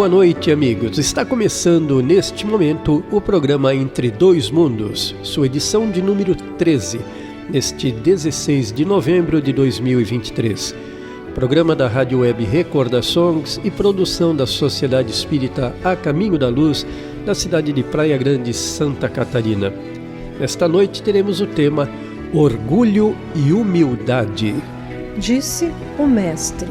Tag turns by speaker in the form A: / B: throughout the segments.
A: boa noite, amigos. Está começando neste momento o programa Entre Dois Mundos, sua edição de número 13, neste 16 de novembro de 2023. Programa da Rádio Web Recordações e produção da Sociedade Espírita A Caminho da Luz, da cidade de Praia Grande, Santa Catarina. Nesta noite teremos o tema Orgulho e Humildade.
B: Disse o Mestre: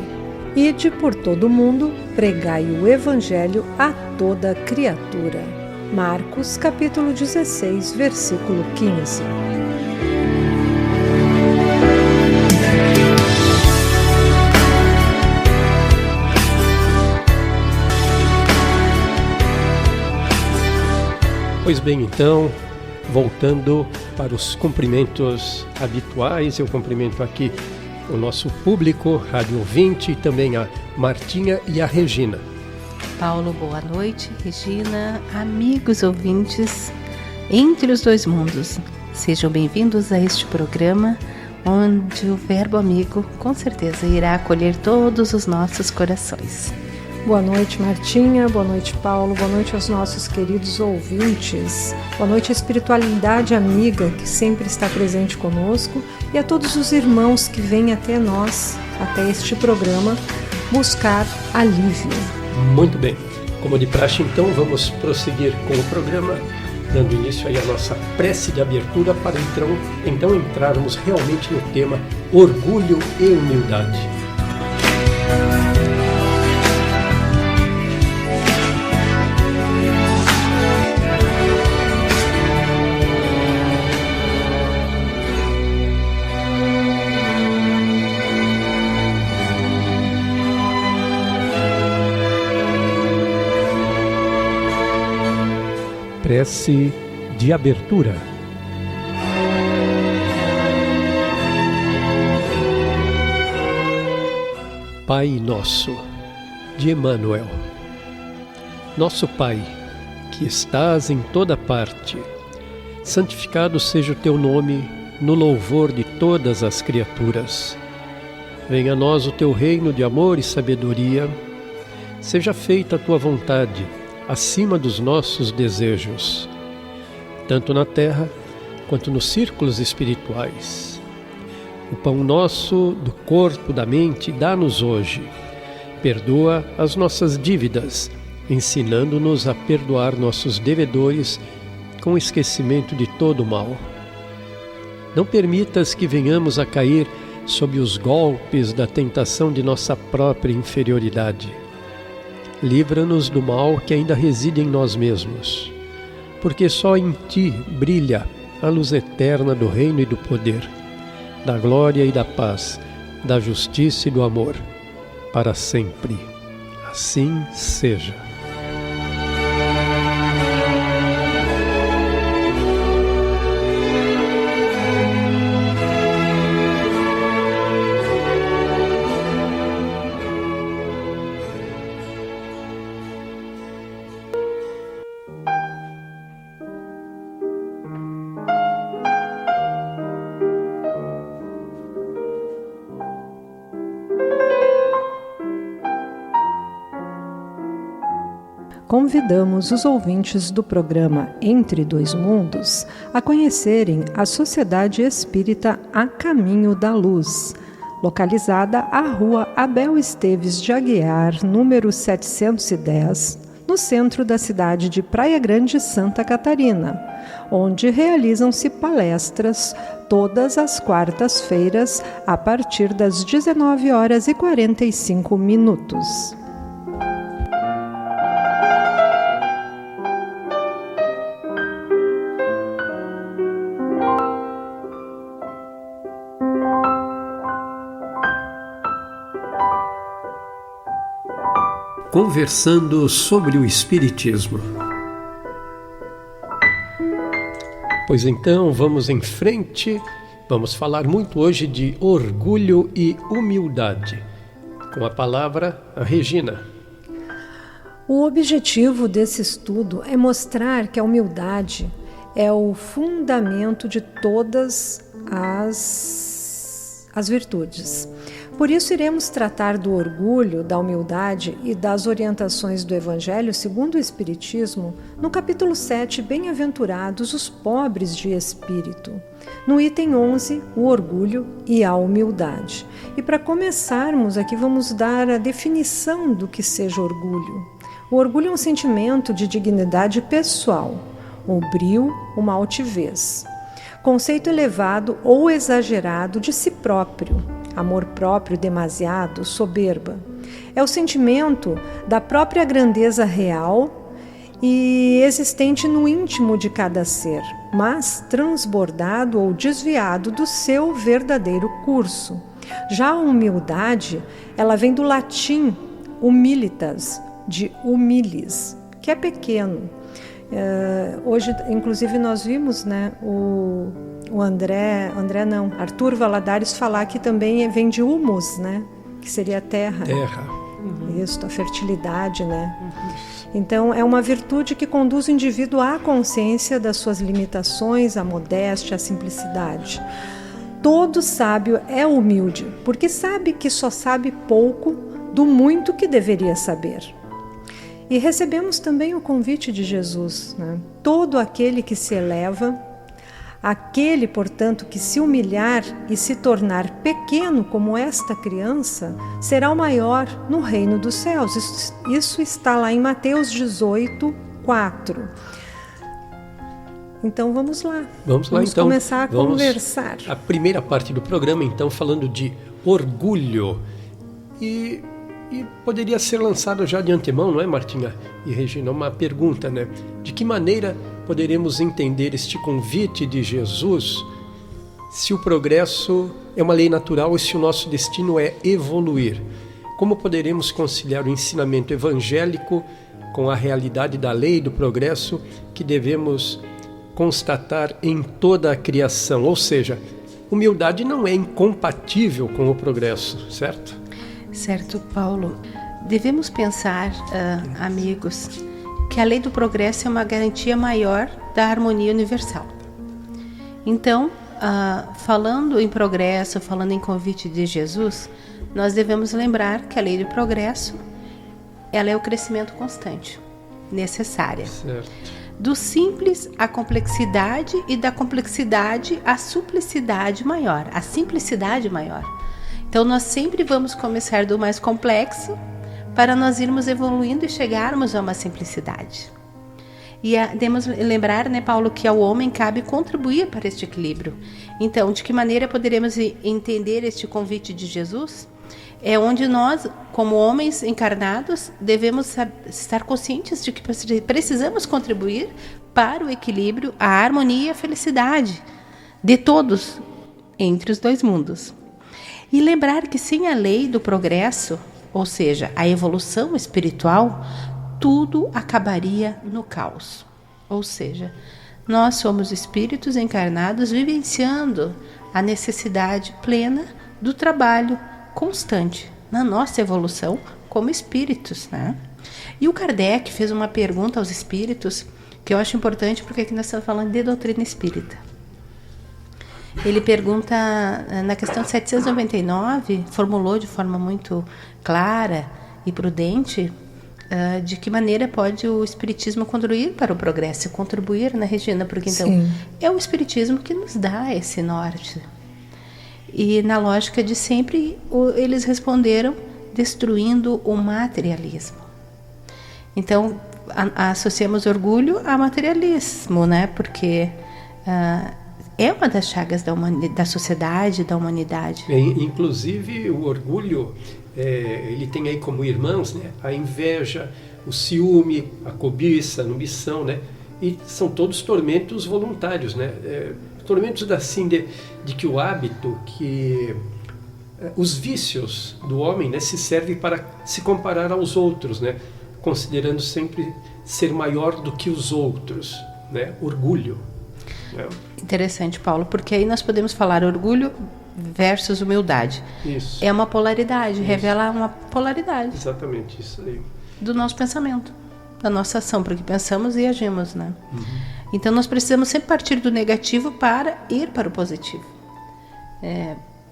B: Ide por todo o mundo, pregai o Evangelho a toda criatura. Marcos, capítulo 16, versículo 15.
A: Pois bem, então, voltando para os cumprimentos habituais, eu cumprimento aqui o nosso público, rádio ouvinte, e também a Martinha e a Regina.
C: Paulo, boa noite. Regina, amigos ouvintes, Entre os Dois Mundos, sejam bem-vindos a este programa, onde o verbo amigo, com certeza, irá acolher todos os nossos corações.
B: Boa noite, Martinha. Boa noite, Paulo. Boa noite aos nossos queridos ouvintes. Boa noite à espiritualidade amiga que sempre está presente conosco e a todos os irmãos que vêm até nós, até este programa, buscar alívio.
A: Muito bem. Como de praxe, então, vamos prosseguir com o programa, dando início aí à nossa prece de abertura para então entrarmos realmente no tema Orgulho e Humildade. Prece de abertura. Pai Nosso, de Emmanuel. Nosso Pai, que estás em toda parte, santificado seja o teu nome no louvor de todas as criaturas. Venha a nós o teu reino de amor e sabedoria. Seja feita a tua vontade, acima dos nossos desejos, tanto na terra quanto nos círculos espirituais. O pão nosso do corpo, da mente, dá-nos hoje. Perdoa as nossas dívidas, ensinando-nos a perdoar nossos devedores com esquecimento de todo o mal. Não permitas que venhamos a cair sob os golpes da tentação de nossa própria inferioridade. Livra-nos do mal que ainda reside em nós mesmos, porque só em Ti brilha a luz eterna do reino e do poder, da glória e da paz, da justiça e do amor, para sempre. Assim seja.
B: Convidamos os ouvintes do programa Entre Dois Mundos a conhecerem a Sociedade Espírita A Caminho da Luz, localizada à Rua Abel Esteves de Aguiar, número 710, no centro da cidade de Praia Grande, Santa Catarina, onde realizam-se palestras todas as quartas-feiras a partir das 19h45.
A: Conversando sobre o Espiritismo. Pois então, vamos em frente. Vamos falar muito hoje de orgulho e humildade. Com a palavra, a Regina.
B: O objetivo desse estudo é mostrar que a humildade é o fundamento de todas as virtudes. Por isso, iremos tratar do orgulho, da humildade e das orientações do Evangelho segundo o Espiritismo no capítulo 7, Bem-aventurados os pobres de espírito. No item 11, o orgulho e a humildade. E para começarmos aqui, vamos dar a definição do que seja orgulho. O orgulho é um sentimento de dignidade pessoal, um brio, uma altivez. Conceito elevado ou exagerado de si próprio. Amor próprio demasiado, soberba. É o sentimento da própria grandeza real e existente no íntimo de cada ser, mas transbordado ou desviado do seu verdadeiro curso. Já a humildade, ela vem do latim humilitas, de humilis, que é pequeno. Hoje, inclusive, nós vimos, né, o Arthur Valadares falar que também vem de humus, né, que seria terra. Isso, a fertilidade, né? Então, é uma virtude que conduz o indivíduo à consciência das suas limitações, à modéstia, à simplicidade. Todo sábio é humilde, porque sabe que só sabe pouco do muito que deveria saber. E recebemos também o convite de Jesus, né? Todo aquele que se eleva, aquele, portanto, que se humilhar e se tornar pequeno como esta criança, será o maior no reino dos céus. Isso está lá em Mateus 18, 4. Então vamos lá. Vamos então começar a conversar.
A: A primeira parte do programa, então, falando de orgulho. E poderia ser lançado já de antemão, não é, Martinha e Regina, uma pergunta, né? De que maneira poderemos entender este convite de Jesus se o progresso é uma lei natural e se o nosso destino é evoluir? Como poderemos conciliar o ensinamento evangélico com a realidade da lei do progresso que devemos constatar em toda a criação? Ou seja, humildade não é incompatível com o progresso, certo?
C: Certo, Paulo. Devemos pensar, amigos, que a lei do progresso é uma garantia maior da harmonia universal. Então, falando em progresso, falando em convite de Jesus, nós devemos lembrar que a lei do progresso, ela é o crescimento constante, necessária.
A: Certo.
C: Do simples à complexidade e da complexidade à simplicidade maior, a simplicidade maior. Então, nós sempre vamos começar do mais complexo para nós irmos evoluindo e chegarmos a uma simplicidade. E devemos lembrar, né, Paulo, que ao homem cabe contribuir para este equilíbrio. Então, de que maneira poderemos entender este convite de Jesus? É onde nós, como homens encarnados, devemos estar conscientes de que precisamos contribuir para o equilíbrio, a harmonia e a felicidade de todos entre os dois mundos. E lembrar que sem a lei do progresso, ou seja, a evolução espiritual, tudo acabaria no caos. Ou seja, nós somos espíritos encarnados vivenciando a necessidade plena do trabalho constante na nossa evolução como espíritos, né? E o Kardec fez uma pergunta aos espíritos que eu acho importante porque aqui nós estamos falando de doutrina espírita. Ele pergunta, na questão 799, formulou de forma muito clara e prudente de que maneira pode o Espiritismo contribuir para o progresso, contribuir, né, Regina? Porque então é o Espiritismo que nos dá esse norte. E na lógica de sempre, eles responderam destruindo o materialismo. Então, associamos orgulho a materialismo, né? Porque é uma das chagas da sociedade, da humanidade.
A: Inclusive, o orgulho, ele tem aí como irmãos, né, a inveja, o ciúme, a cobiça, a ambição, né? E são todos tormentos voluntários, né? Tormentos assim de que o hábito, que os vícios do homem, né, se servem para se comparar aos outros, né? Considerando sempre ser maior do que os outros, né? Orgulho.
C: Interessante, Paulo, porque aí nós podemos falar orgulho versus humildade.
A: Isso.
C: É uma polaridade, isso. Revela uma polaridade.
A: Exatamente, isso aí.
C: Do nosso pensamento, da nossa ação, porque pensamos e agimos, né? Uhum. Então nós precisamos sempre partir do negativo para ir para o positivo.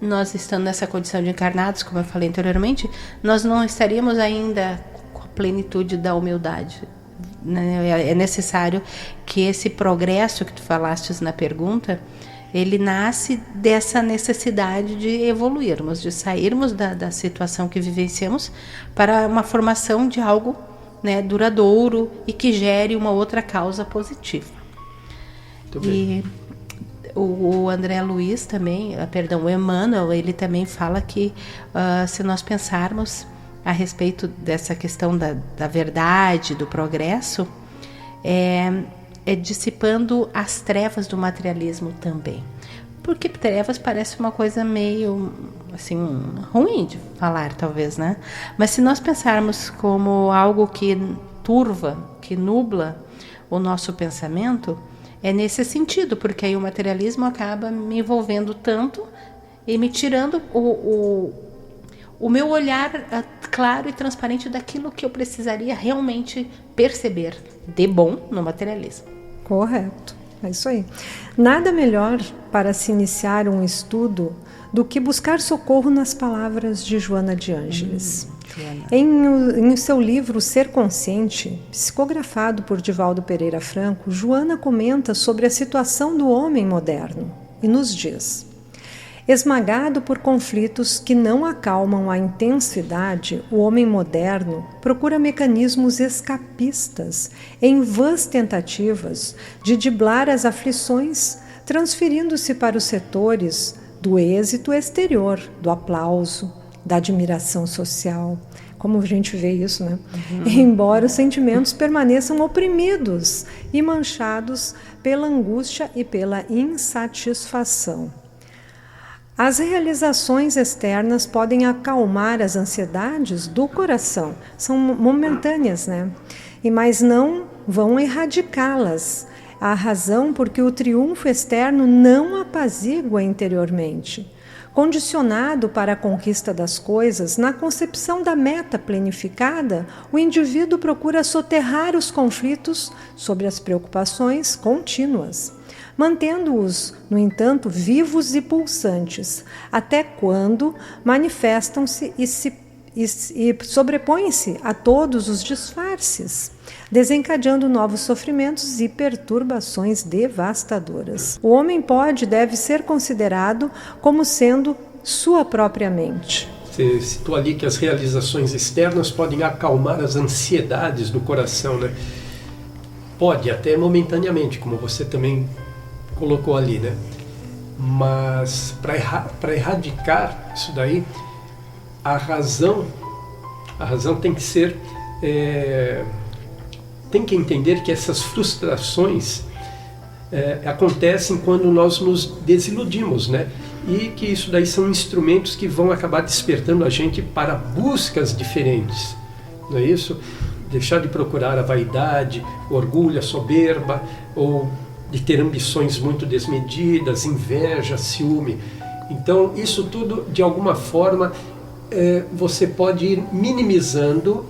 C: nós estando nessa condição de encarnados, como eu falei anteriormente, nós não estaríamos ainda com a plenitude da humildade. É necessário que esse progresso que tu falastes na pergunta, ele nasce dessa necessidade de evoluirmos, de sairmos da situação que vivenciamos para uma formação de algo, né, duradouro e que gere uma outra causa positiva. Muito bem. E o André Luiz também, o Emmanuel, ele também fala que se nós pensarmos a respeito dessa questão da verdade, do progresso, é dissipando as trevas do materialismo também. Porque trevas parece uma coisa meio assim, ruim de falar, talvez, né? Mas se nós pensarmos como algo que turva, que nubla o nosso pensamento, é nesse sentido, porque aí o materialismo acaba me envolvendo tanto e me tirando o meu olhar claro e transparente daquilo que eu precisaria realmente perceber de bom no materialismo.
B: Correto, é isso aí. Nada melhor para se iniciar um estudo do que buscar socorro nas palavras de Joana de Ângeles. Em seu livro Ser Consciente, psicografado por Divaldo Pereira Franco, Joana comenta sobre a situação do homem moderno e nos diz: esmagado por conflitos que não acalmam a intensidade, o homem moderno procura mecanismos escapistas em vãs tentativas de driblar as aflições, transferindo-se para os setores do êxito exterior, do aplauso, da admiração social. Como a gente vê isso, né? Embora os sentimentos permaneçam oprimidos e manchados pela angústia e pela insatisfação. As realizações externas podem acalmar as ansiedades do coração. São momentâneas, né? Mas não vão erradicá-las. A razão porque o triunfo externo não apazigua interiormente. Condicionado para a conquista das coisas, na concepção da meta planificada, o indivíduo procura soterrar os conflitos sobre as preocupações contínuas, mantendo-os, no entanto, vivos e pulsantes, até quando manifestam-se e sobrepõem-se a todos os disfarces, desencadeando novos sofrimentos e perturbações devastadoras. O homem pode e deve ser considerado como sendo sua própria mente.
A: Você citou ali que as realizações externas podem acalmar as ansiedades do coração, né? Pode, até momentaneamente, como você também colocou ali, né? Mas para erradicar isso daí, a razão tem que ser, tem que entender que essas frustrações acontecem quando nós nos desiludimos, né? E que isso daí são instrumentos que vão acabar despertando a gente para buscas diferentes, não é isso? Deixar de procurar a vaidade, o orgulho, a soberba, ou de ter ambições muito desmedidas, inveja, ciúme. Então, isso tudo, de alguma forma, você pode ir minimizando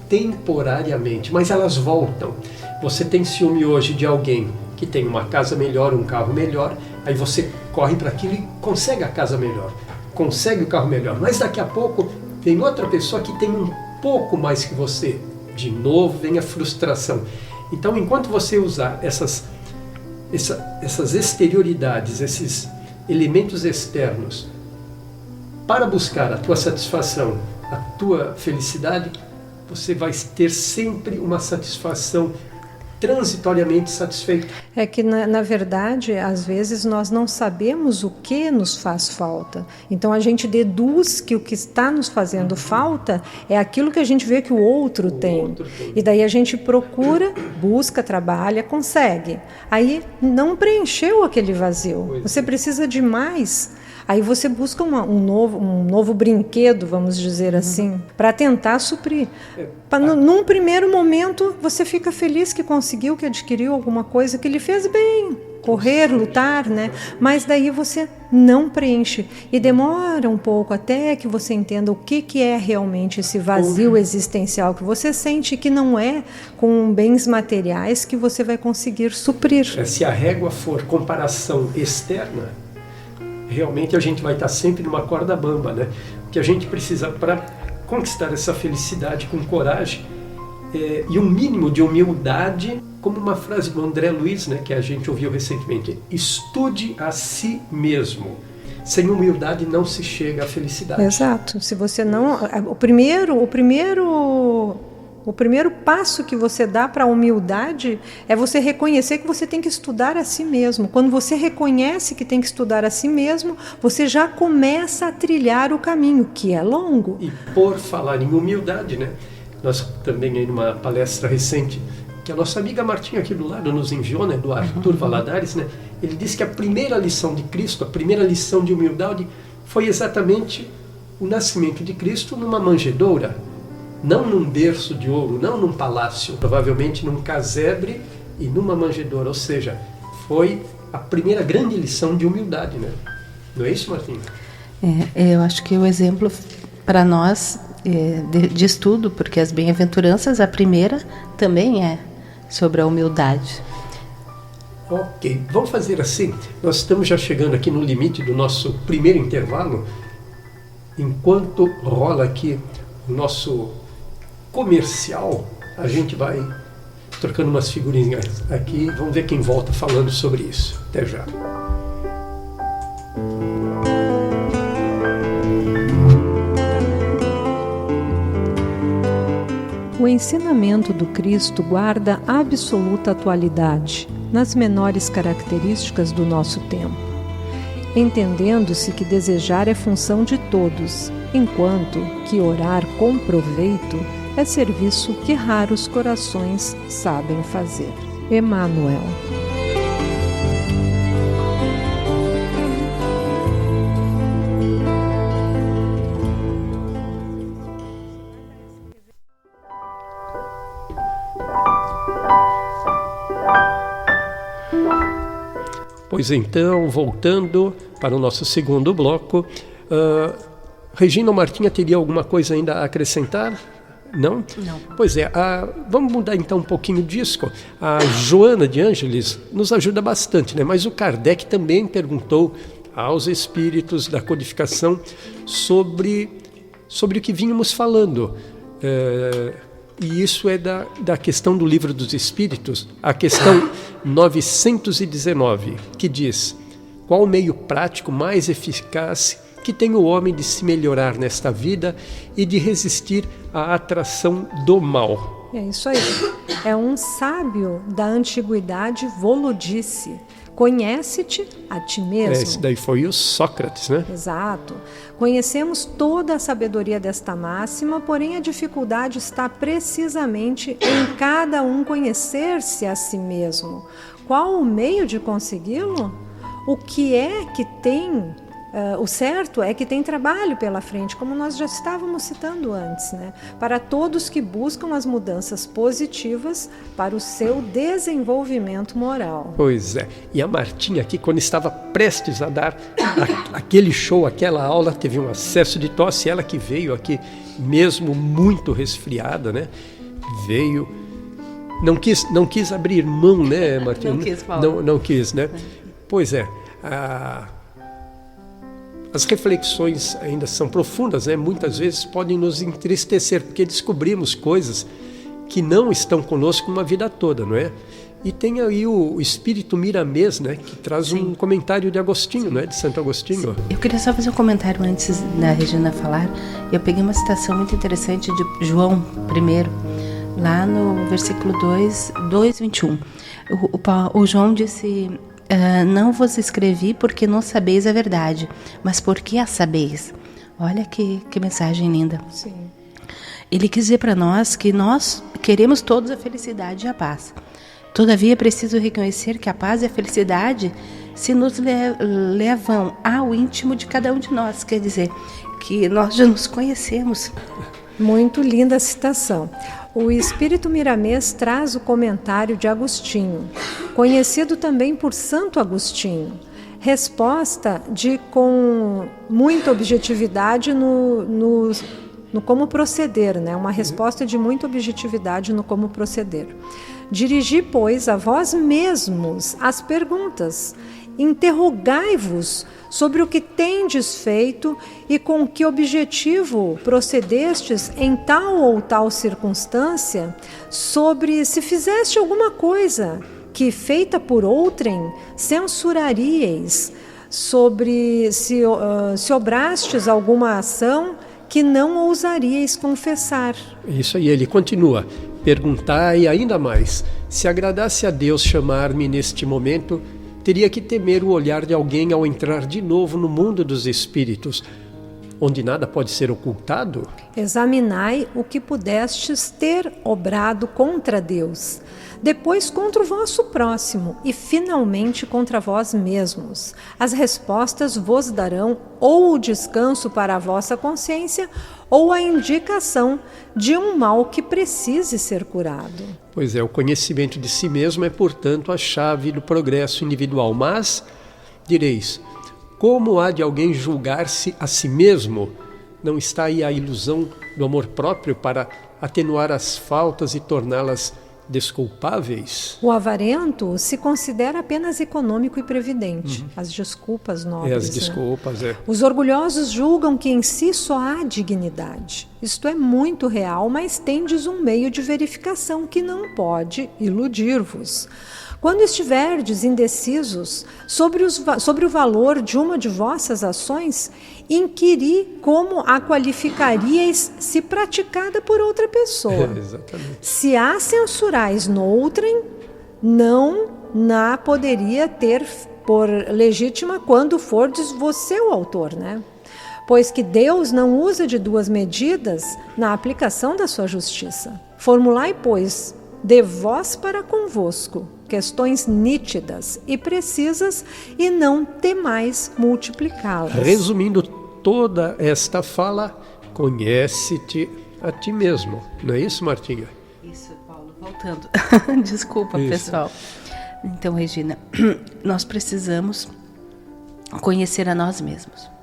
A: temporariamente, mas elas voltam. Você tem ciúme hoje de alguém que tem uma casa melhor, um carro melhor, aí você corre para aquilo e consegue a casa melhor, consegue o carro melhor, mas daqui a pouco tem outra pessoa que tem um pouco mais que você. De novo vem a frustração. Então, enquanto você usar essas exterioridades, esses elementos externos para buscar a tua satisfação, a tua felicidade, você vai ter sempre uma satisfação transitoriamente satisfeito.
B: É que, na verdade, às vezes nós não sabemos o que nos faz falta. Então, a gente deduz que o que está nos fazendo falta é aquilo que a gente vê que o outro tem. E daí a gente procura, busca, trabalha, consegue. Aí não preencheu aquele vazio. Você precisa de mais. Aí você busca um novo brinquedo, vamos dizer assim, para tentar suprir. Num primeiro momento, você fica feliz que conseguiu, que adquiriu alguma coisa que lhe fez bem. Correr, lutar, né? Mas daí você não preenche. E demora um pouco até que você entenda o que é realmente esse vazio existencial que você sente, que não é com bens materiais que você vai conseguir suprir.
A: Se a régua for comparação externa, realmente a gente vai estar sempre numa corda bamba, né? O que a gente precisa para conquistar essa felicidade com coragem e um mínimo de humildade, como uma frase do André Luiz, né, que a gente ouviu recentemente: estude a si mesmo. Sem humildade não se chega à felicidade.
B: Exato. Se você não... O primeiro passo que você dá para a humildade é você reconhecer que você tem que estudar a si mesmo. Quando você reconhece que tem que estudar a si mesmo, você já começa a trilhar o caminho, que é longo.
A: E por falar em humildade, né? Nós também, aí numa palestra recente, que a nossa amiga Martinha aqui do lado nos enviou, né, do Arthur Valadares, né? Ele disse que a primeira lição de Cristo, a primeira lição de humildade, foi exatamente o nascimento de Cristo numa manjedoura. Não num berço de ouro, não num palácio, provavelmente num casebre e numa manjedoura. Ou seja, foi a primeira grande lição de humildade, né? Não é isso, Martinha?
C: Eu acho que o exemplo para nós de estudo, porque as bem-aventuranças, a primeira também é sobre a humildade.
A: Ok, vamos fazer assim. Nós estamos já chegando aqui no limite do nosso primeiro intervalo. Enquanto rola aqui o nosso comercial, a gente vai trocando umas figurinhas aqui. Vamos ver quem volta falando sobre isso. Até já.
B: O ensinamento do Cristo guarda absoluta atualidade nas menores características do nosso tempo, entendendo-se que desejar é função de todos, enquanto que orar com proveito é serviço que raros corações sabem fazer. Emmanuel.
A: Pois então, voltando para o nosso segundo bloco, Regina ou Martinha teria alguma coisa ainda a acrescentar? Não?
C: Não.
A: Pois é, vamos mudar então um pouquinho disso. A Joana de Ângeles nos ajuda bastante, né? Mas o Kardec também perguntou aos espíritos da codificação sobre o que vínhamos falando. E isso é da questão do Livro dos Espíritos, a questão 919, que diz: qual o meio prático mais eficaz que tem o homem de se melhorar nesta vida e de resistir à atração do mal?
B: É isso aí. É um sábio da antiguidade vou-lo disse: conhece-te a ti mesmo.
A: Esse daí foi o Sócrates, né?
B: Exato. Conhecemos toda a sabedoria desta máxima, porém a dificuldade está precisamente em cada um conhecer-se a si mesmo. Qual o meio de consegui-lo? O que é que tem... o certo é que tem trabalho pela frente, como nós já estávamos citando antes, né? Para todos que buscam as mudanças positivas para o seu desenvolvimento moral.
A: Pois é. E a Martinha aqui, quando estava prestes a dar aquele show, aquela aula, teve um acesso de tosse. Ela que veio aqui mesmo muito resfriada, né? Veio... Não quis abrir mão, né, Martinha?
C: Não quis falar.
A: Não quis, né? Pois é. As reflexões ainda são profundas, né? Muitas vezes podem nos entristecer, porque descobrimos coisas que não estão conosco uma vida toda, não é? E tem aí o Espírito Miramês, né? Que traz um comentário de Agostinho, não é? De Santo Agostinho.
C: Eu queria só fazer um comentário antes da Regina falar. Eu peguei uma citação muito interessante de João I, lá no versículo 2:21. O João disse... não vos escrevi porque não sabeis a verdade, mas porque a sabeis. Olha que mensagem linda.
B: Sim.
C: Ele quis dizer para nós que nós queremos todos a felicidade e a paz. Todavia é preciso reconhecer que a paz e a felicidade se nos levam ao íntimo de cada um de nós. Quer dizer, que nós já nos conhecemos.
B: Muito linda a citação. O Espírito Miramês traz o comentário de Agostinho, conhecido também por Santo Agostinho. Resposta com muita objetividade no como proceder, né? Uma resposta de muita objetividade no como proceder. Dirigi, pois, a vós mesmos as perguntas, interrogai-vos sobre o que tendes feito e com que objetivo procedestes em tal ou tal circunstância, sobre se fizeste alguma coisa que, feita por outrem, censuraríeis, sobre se obrastes alguma ação que não ousaríeis confessar.
A: Isso aí, ele continua. Perguntai ainda mais. Se agradasse a Deus chamar-me neste momento, teria que temer o olhar de alguém ao entrar de novo no mundo dos espíritos, onde nada pode ser ocultado?
B: Examinai o que pudestes ter obrado contra Deus, depois contra o vosso próximo e finalmente contra vós mesmos. As respostas vos darão ou o descanso para a vossa consciência ou a indicação de um mal que precise ser curado.
A: Pois é, o conhecimento de si mesmo é, portanto, a chave do progresso individual. Mas, direis, como há de alguém julgar-se a si mesmo? Não está aí a ilusão do amor próprio para atenuar as faltas e torná-las desculpáveis?
B: O avarento se considera apenas econômico e previdente. As desculpas nobres.
A: As desculpas,
B: né? Os orgulhosos julgam que em si só há dignidade. Isto é muito real, mas tendes um meio de verificação que não pode iludir-vos. Quando estiverdes indecisos sobre o valor de uma de vossas ações, inquiri como a qualificaríeis se praticada por outra pessoa.
A: Exatamente.
B: Se a censurais noutrem, não na poderia ter por legítima quando fordes você o autor, né? Pois que Deus não usa de duas medidas na aplicação da sua justiça. Formulai, pois, de vós para convosco questões nítidas e precisas e não temais multiplicá-las.
A: Resumindo toda esta fala, conhece-te a ti mesmo. Não é isso, Martinha?
C: Isso, Paulo, voltando. Desculpa,
A: isso.
C: Pessoal. Então, Regina, nós precisamos conhecer a nós mesmos.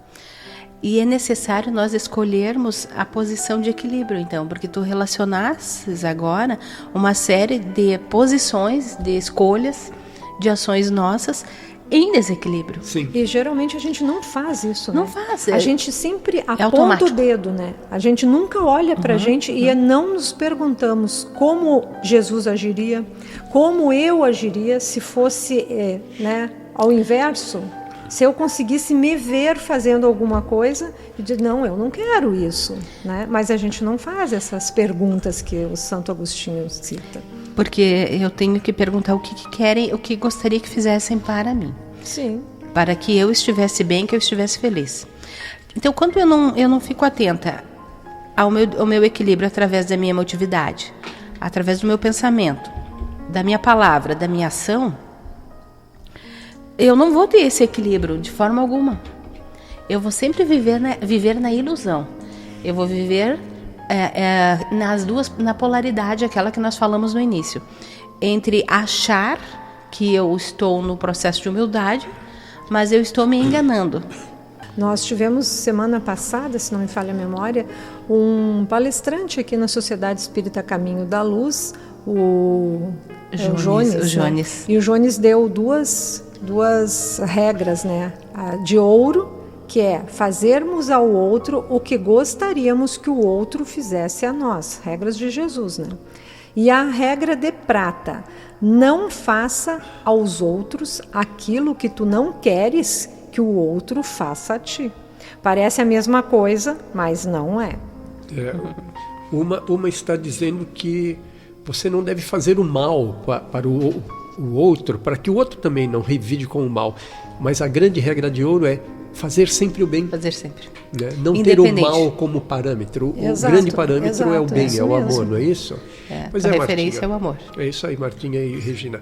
C: E é necessário nós escolhermos a posição de equilíbrio, então, porque tu relacionasses agora uma série de posições, de escolhas, de ações nossas em desequilíbrio.
A: Sim.
B: E geralmente a gente não faz isso,
C: Não
B: né?
C: faz.
B: A gente sempre aponta
C: automático.
B: o dedo, né? A gente nunca olha pra gente e não nos perguntamos como Jesus agiria, como eu agiria se fosse, ao inverso. Se eu conseguisse me ver fazendo alguma coisa e dizer, não, eu não quero isso, né? Mas a gente não faz essas perguntas que o Santo Agostinho cita.
C: Porque eu tenho que perguntar o que querem, o que gostaria que fizessem para mim.
B: Sim.
C: Para que eu estivesse bem, que eu estivesse feliz. Então, quando eu não fico atenta ao meu equilíbrio através da minha emotividade, através do meu pensamento, da minha palavra, da minha ação, eu não vou ter esse equilíbrio de forma alguma. Eu vou sempre viver na ilusão. Eu vou viver na polaridade, aquela que nós falamos no início. Entre achar que eu estou no processo de humildade, mas eu estou me enganando.
B: Nós tivemos semana passada, se não me falha a memória, um palestrante aqui na Sociedade Espírita Caminho da Luz, o Jones.
C: Né?
B: E o Jones deu duas regras, né? A de ouro, que é fazermos ao outro o que gostaríamos que o outro fizesse a nós. Regras de Jesus, né? E a regra de prata, não faça aos outros aquilo que tu não queres que o outro faça a ti. Parece a mesma coisa, mas não é.
A: Uma está dizendo que você não deve fazer o mal para o outro, para que o outro também não revide com o mal. Mas a grande regra de ouro é fazer sempre o bem.
C: Fazer sempre.
A: Né? Não ter o mal como parâmetro.
B: Exato,
A: o grande parâmetro é o bem, é o amor,
B: mesmo.
A: Não é isso?
C: Pois a referência
A: Martinha,
C: é o amor.
A: É isso aí, Martinha e Regina.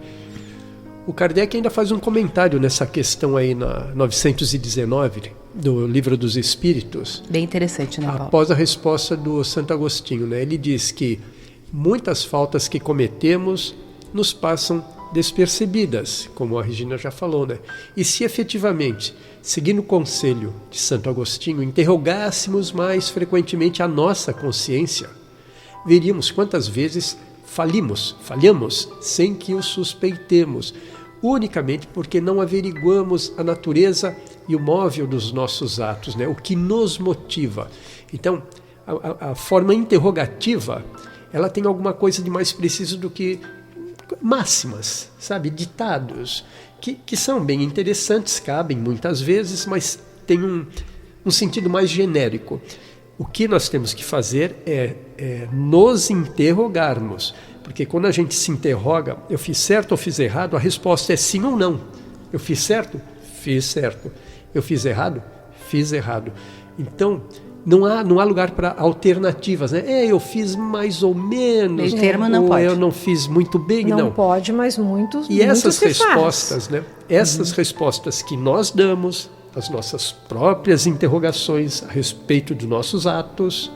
A: O Kardec ainda faz um comentário nessa questão aí na 919 do Livro dos Espíritos.
C: Bem interessante, né, Paulo?
A: Após a resposta do Santo Agostinho, né? Ele diz que muitas faltas que cometemos nos passam despercebidas, como a Regina já falou, né? E se efetivamente, seguindo o conselho de Santo Agostinho, interrogássemos mais frequentemente a nossa consciência, veríamos quantas vezes falhamos sem que o suspeitemos, unicamente porque não averiguamos a natureza e o móvel dos nossos atos, né? O que nos motiva. Então, a forma interrogativa, ela tem alguma coisa de mais preciso do que máximas, sabe? Ditados, que são bem interessantes, cabem muitas vezes, mas tem um sentido mais genérico. O que nós temos que fazer é nos interrogarmos, porque quando a gente se interroga, eu fiz certo ou fiz errado, a resposta é sim ou não. Eu fiz certo? Fiz certo. Eu fiz errado? Fiz errado. Então, não há lugar para alternativas, né? Eu fiz mais ou menos.
C: Meio termo não
A: ou
C: pode.
A: Eu não fiz muito bem, não.
B: Não pode, mas muitos.
A: E essas
B: se
A: respostas,
B: faz.
A: né? Essas respostas que nós damos, as nossas próprias interrogações a respeito dos nossos atos,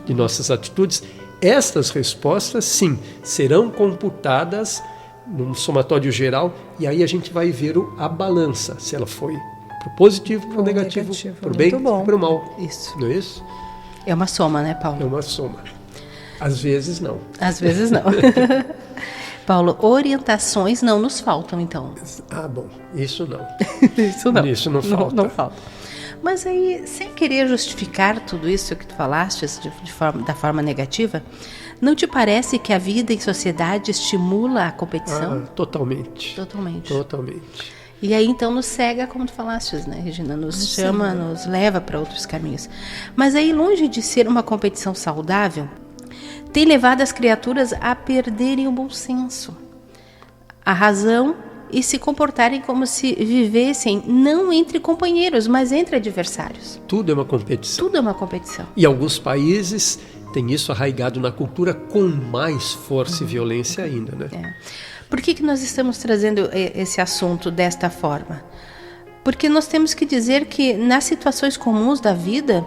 A: de nossas atitudes, estas respostas, sim, serão computadas num somatório geral, e aí a gente vai ver a balança, se ela foi para o positivo, para o negativo, para o bem, para o mal.
C: Isso.
A: Não é isso?
C: É uma soma, né, Paulo?
A: É uma soma. Às vezes não.
C: Às vezes não. Paulo, orientações não nos faltam, então.
A: Bom, isso não.
C: Isso não.
A: Isso não falta.
C: Não falta. Mas aí, sem querer justificar tudo isso que tu falaste da forma negativa, não te parece que a vida em sociedade estimula a competição?
A: Totalmente.
C: Totalmente.
A: Totalmente.
C: E aí então nos cega, como tu falastes, né, Regina? Nos chama, nos leva para outros caminhos. Mas aí, longe de ser uma competição saudável, tem levado as criaturas a perderem o bom senso, a razão e se comportarem como se vivessem não entre companheiros, mas entre adversários.
A: Tudo é uma competição.
C: Tudo é uma competição.
A: E alguns países têm isso arraigado na cultura com mais força e violência ainda, né?
C: Por que nós estamos trazendo esse assunto desta forma? Porque nós temos que dizer que nas situações comuns da vida,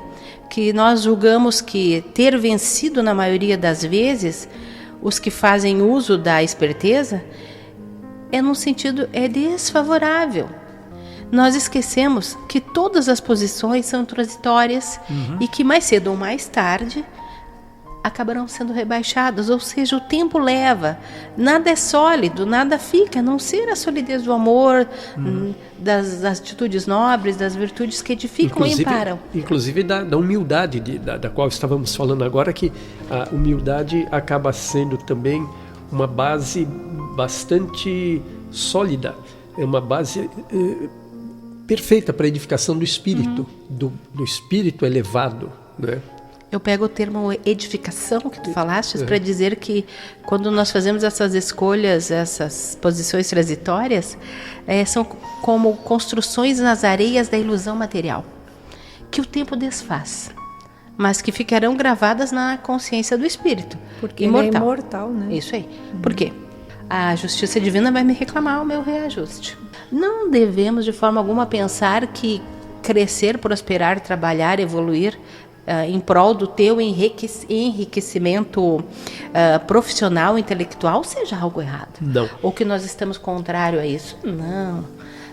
C: que nós julgamos que ter vencido na maioria das vezes, os que fazem uso da esperteza, num sentido desfavorável. Nós esquecemos que todas as posições são transitórias e que mais cedo ou mais tarde acabarão sendo rebaixadas, ou seja, o tempo leva, nada é sólido, nada fica, a não ser a solidez do amor, das atitudes nobres, das virtudes que edificam e amparam.
A: Inclusive da humildade da qual estávamos falando agora, que a humildade acaba sendo também uma base bastante sólida, é uma base perfeita para a edificação do espírito, do espírito elevado, né?
C: Eu pego o termo edificação que tu falaste para dizer que quando nós fazemos essas escolhas, essas posições transitórias, são como construções nas areias da ilusão material, que o tempo desfaz, mas que ficarão gravadas na consciência do espírito.
B: Porque
C: imortal.
B: Ele é imortal, né?
C: Isso aí. Por quê? A justiça divina vai me reclamar o meu reajuste. Não devemos de forma alguma pensar que crescer, prosperar, trabalhar, evoluir em prol do teu enriquecimento profissional, intelectual, seja algo errado.
A: Não.
C: Ou que nós estamos contrário a isso.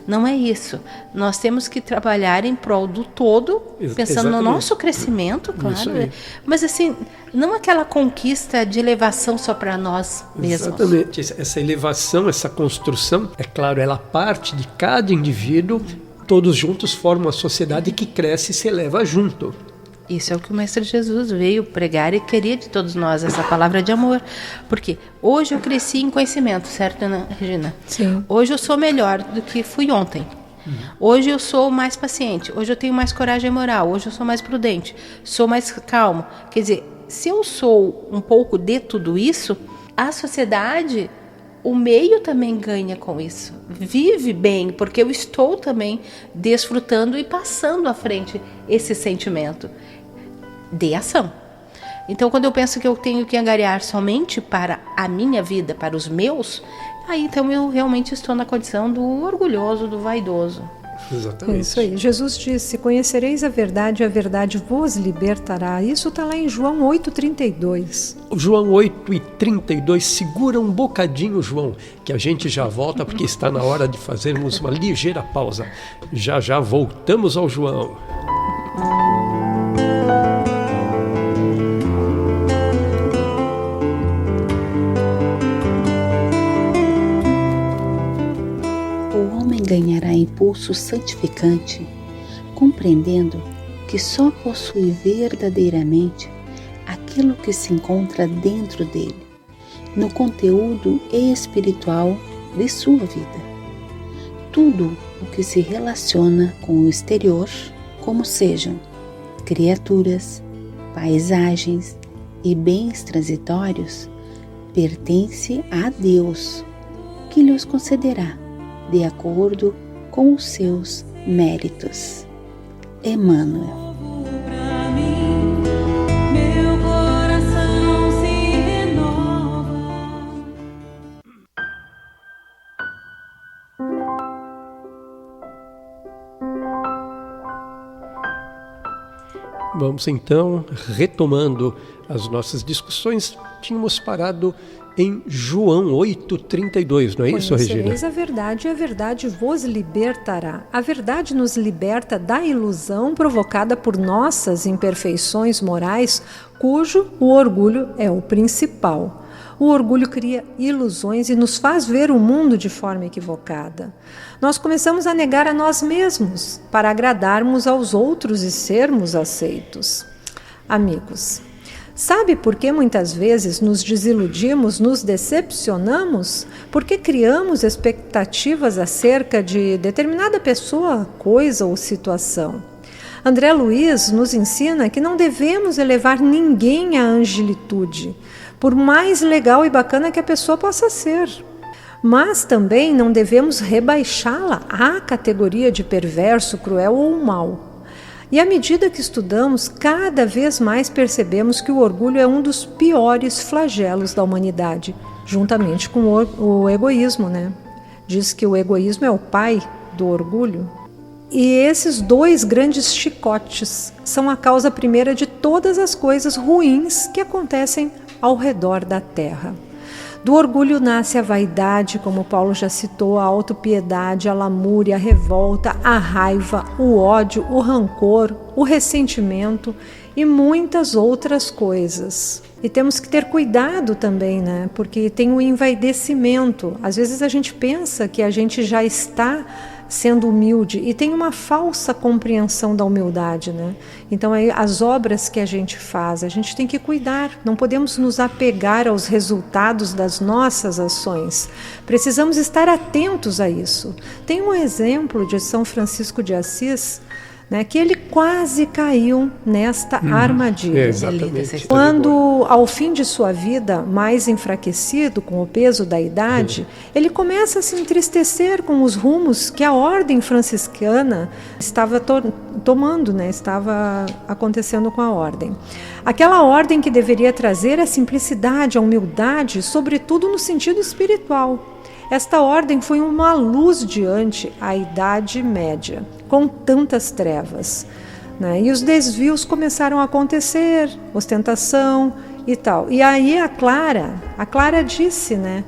C: Não é isso. Nós temos que trabalhar em prol do todo, pensando no nosso crescimento, claro. Mas assim, não aquela conquista de elevação só para nós mesmos.
A: Exatamente. Essa elevação, essa construção, é claro, ela parte de cada indivíduo, todos juntos formam uma sociedade que cresce e se eleva junto.
C: Isso é o que o Mestre Jesus veio pregar e queria de todos nós, essa palavra de amor. Porque hoje eu cresci em conhecimento, certo, Ana Regina?
B: Sim.
C: Hoje eu sou melhor do que fui ontem. Hoje eu sou mais paciente, hoje eu tenho mais coragem moral, hoje eu sou mais prudente, sou mais calmo. Quer dizer, se eu sou um pouco de tudo isso, a sociedade, o meio também ganha com isso. Vive bem, porque eu estou também desfrutando e passando à frente esse sentimento de ação. Então, quando eu penso que eu tenho que angariar somente para a minha vida, para os meus, aí então eu realmente estou na condição do orgulhoso, do vaidoso.
A: Exatamente.
B: Isso aí. Jesus disse: conhecereis a verdade vos libertará. Isso está lá em João 8,32.
A: João 8,32, segura um bocadinho, João, que a gente já volta, porque está na hora de fazermos uma ligeira pausa. Já voltamos ao João.
C: impulso santificante, compreendendo que só possui verdadeiramente aquilo que se encontra dentro dele, no conteúdo espiritual de sua vida. Tudo o que se relaciona com o exterior, como sejam criaturas, paisagens e bens transitórios, pertence a Deus, que lhes concederá de acordo com os seus méritos. Emmanuel.
A: Vamos então, retomando as nossas discussões, tínhamos parado em João 8,32, não é isso, Regina?
B: Conhecereis a verdade e a verdade vos libertará. A verdade nos liberta da ilusão provocada por nossas imperfeições morais, cujo o orgulho é o principal. O orgulho cria ilusões e nos faz ver o mundo de forma equivocada. Nós começamos a negar a nós mesmos para agradarmos aos outros e sermos aceitos. Amigos, sabe por que muitas vezes nos desiludimos, nos decepcionamos? Porque criamos expectativas acerca de determinada pessoa, coisa ou situação. André Luiz nos ensina que não devemos elevar ninguém à angelitude, por mais legal e bacana que a pessoa possa ser. Mas também não devemos rebaixá-la à categoria de perverso, cruel ou mau. E à medida que estudamos, cada vez mais percebemos que o orgulho é um dos piores flagelos da humanidade, juntamente com o egoísmo, né? Diz que o egoísmo é o pai do orgulho. E esses dois grandes chicotes são a causa primeira de todas as coisas ruins que acontecem ao redor da terra. Do orgulho nasce a vaidade, como Paulo já citou, a autopiedade, a lamúria, a revolta, a raiva, o ódio, o rancor, o ressentimento e muitas outras coisas. E temos que ter cuidado também, né? Porque tem o envaidecimento. Às vezes a gente pensa que a gente já está sendo humilde e tem uma falsa compreensão da humildade, né? Então aí as obras que a gente faz, a gente tem que cuidar, não podemos nos apegar aos resultados das nossas ações, precisamos estar atentos a isso. Tem um exemplo de São Francisco de Assis, né, que ele quase caiu nesta armadilha.
A: Exatamente.
B: Quando, ao fim de sua vida, mais enfraquecido com o peso da idade, ele começa a se entristecer com os rumos que a ordem franciscana estava tomando, né, estava acontecendo com a ordem. Aquela ordem que deveria trazer a simplicidade, a humildade, sobretudo no sentido espiritual. Esta ordem foi uma luz diante a Idade Média, com tantas trevas, né? E os desvios começaram a acontecer, ostentação e tal. E aí a Clara disse, né?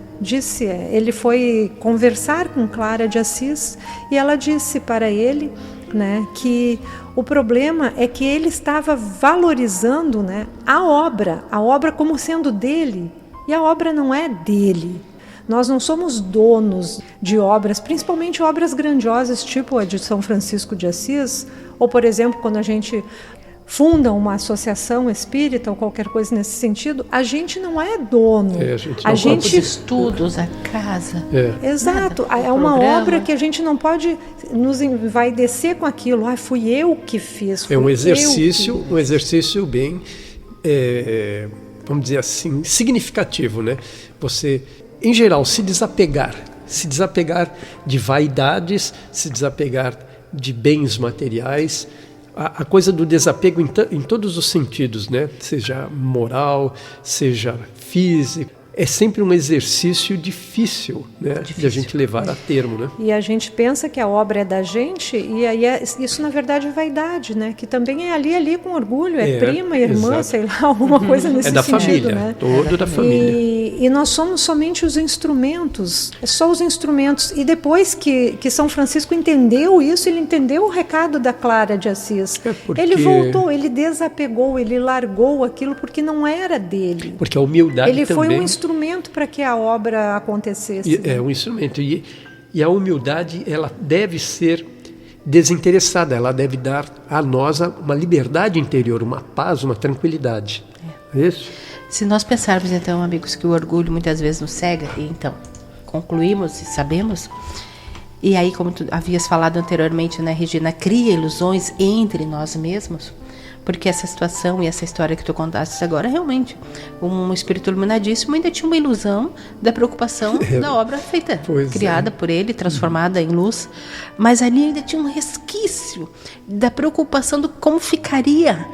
B: Ele foi conversar com Clara de Assis e ela disse para ele, né, que o problema é que ele estava valorizando, né, a obra como sendo dele, e a obra não é dele. Nós não somos donos de obras, principalmente obras grandiosas, tipo a de São Francisco de Assis, ou, por exemplo, quando a gente funda uma associação espírita ou qualquer coisa nesse sentido, a gente não é dono.
C: A gente de estudos, a casa.
B: Exato. É uma obra que a gente não pode nos envaidecer com aquilo. Fui eu que fiz.
A: É um exercício bem, vamos dizer assim, significativo, né? Você, em geral, se desapegar de vaidades, se desapegar de bens materiais, a coisa do desapego em todos os sentidos, né? Seja moral, seja físico, é sempre um exercício difícil, né? De a gente levar a termo, né?
B: E a gente pensa que a obra é da gente, e aí isso na verdade é vaidade, né? Que também é ali com orgulho, prima, irmã, exato. Sei lá, alguma coisa nesse sentido. É da
A: família,
B: né?
A: Todo da família.
B: E nós somos somente os instrumentos, só os instrumentos. E depois que São Francisco entendeu isso, ele entendeu o recado da Clara de Assis. Ele voltou, ele desapegou, ele largou aquilo porque não era dele.
A: Porque a humildade
B: ele
A: também...
B: foi um instrumento para que a obra acontecesse.
A: É um instrumento. E a humildade, ela deve ser desinteressada, ela deve dar a nós uma liberdade interior, uma paz, uma tranquilidade. É isso?
C: Se nós pensarmos, então, amigos, que o orgulho muitas vezes nos cega, e então concluímos e sabemos, e aí, como tu havias falado anteriormente, né, Regina, cria ilusões entre nós mesmos, porque essa situação e essa história que tu contaste agora, realmente, um espírito iluminadíssimo ainda tinha uma ilusão da preocupação da obra feita, criada por ele, transformada em luz, mas ali ainda tinha um resquício da preocupação do como ficaria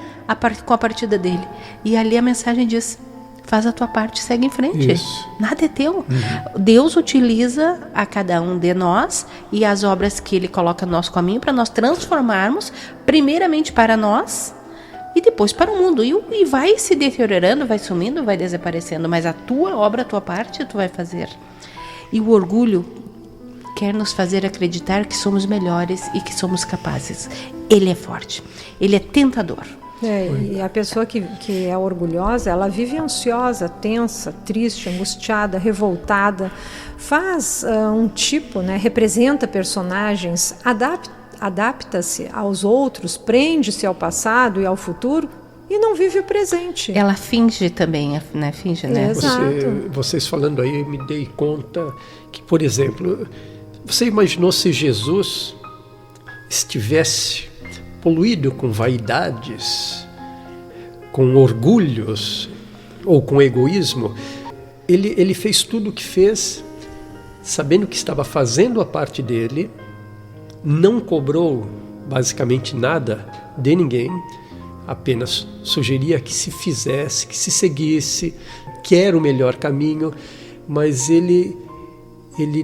C: com a partida dele. E ali a mensagem diz: faz a tua parte, segue em frente. Isso. Nada é teu. Deus utiliza a cada um de nós e as obras que ele coloca no nosso caminho para nós transformarmos, primeiramente para nós e depois para o mundo. E vai se deteriorando, vai sumindo, vai desaparecendo, mas a tua obra, a tua parte, tu vai fazer. E o orgulho quer nos fazer acreditar que somos melhores e que somos capazes. Ele é forte, ele é tentador.
B: E a pessoa que é orgulhosa, ela vive ansiosa, tensa, triste, angustiada, revoltada, faz um tipo, né, representa personagens, adapta-se aos outros, prende-se ao passado e ao futuro e não vive o presente.
C: Ela finge também, né? Finge, né?
B: Exato.
A: Vocês falando aí, me dei conta que, por exemplo, você imaginou se Jesus estivesse poluído com vaidades, com orgulhos ou com egoísmo? Ele fez tudo o que fez, sabendo que estava fazendo a parte dele, não cobrou basicamente nada de ninguém, apenas sugeria que se fizesse, que se seguisse, que era o melhor caminho, mas ele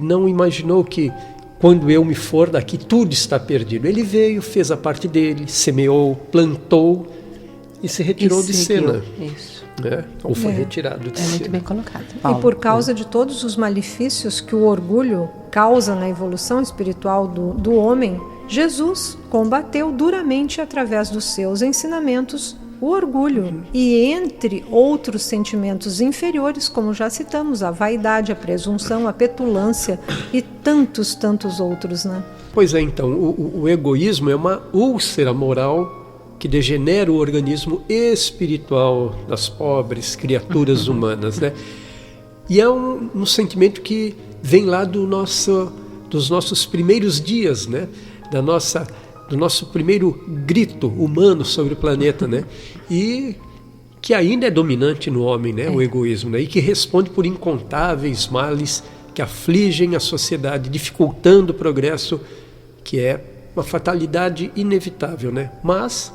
A: não imaginou que quando eu me for daqui tudo está perdido. Ele veio, fez a parte dele, semeou, plantou e se retirou de cena.
C: Isso.
A: Ou foi retirado de cena.
C: Muito bem colocado.
B: E por causa de todos os malefícios que o orgulho causa na evolução espiritual do homem, Jesus combateu duramente através dos seus ensinamentos o orgulho. E entre outros sentimentos inferiores, como já citamos, a vaidade, a presunção, a petulância e tantos outros, né?
A: Pois é, então, o egoísmo é uma úlcera moral que degenera o organismo espiritual das pobres criaturas humanas, né? E é um sentimento que vem lá dos nossos primeiros dias, né? Do nosso primeiro grito humano sobre o planeta, né? E que ainda é dominante no homem, né? O egoísmo, né? E que responde por incontáveis males que afligem a sociedade, dificultando o progresso, que é uma fatalidade inevitável, né? Mas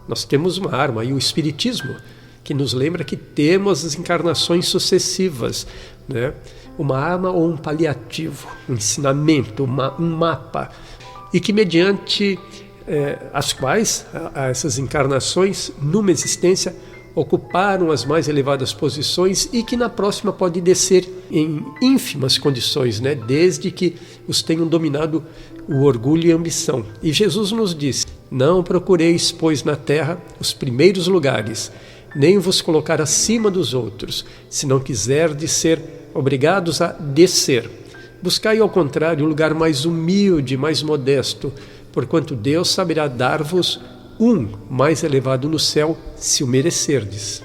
A: nós temos uma arma, e o Espiritismo, que nos lembra que temos as encarnações sucessivas, né? Uma arma ou um paliativo, um ensinamento, um mapa, e que mediante as quais essas encarnações, numa existência, ocuparam as mais elevadas posições e que na próxima pode descer em ínfimas condições, né? Desde que os tenham dominado o orgulho e a ambição. E Jesus nos disse: não procureis, pois, na terra os primeiros lugares, nem vos colocar acima dos outros, se não quiserdes ser obrigados a descer. Buscai, ao contrário, o lugar mais humilde, mais modesto, porquanto Deus saberá dar-vos um mais elevado no céu, se o merecerdes.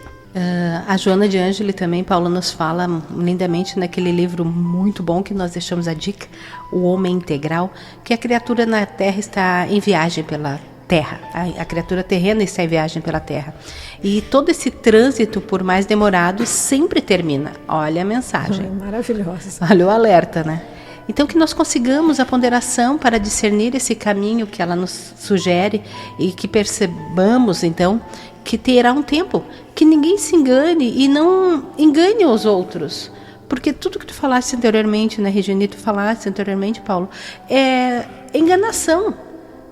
C: A Joana de Ângeli também, Paulo, nos fala lindamente naquele livro muito bom que nós deixamos a dica, O Homem Integral, que a criatura na Terra está em viagem pela Terra, a criatura terrena está em viagem pela Terra. E todo esse trânsito, por mais demorado, sempre termina. Olha a mensagem.
B: Maravilhosa.
C: Olha o alerta, né? Então, que nós consigamos a ponderação para discernir esse caminho que ela nos sugere e que percebamos, então, que terá um tempo, que ninguém se engane e não engane os outros. Porque tudo que tu falaste anteriormente, né, Regina, tu falaste anteriormente, Paulo, é enganação.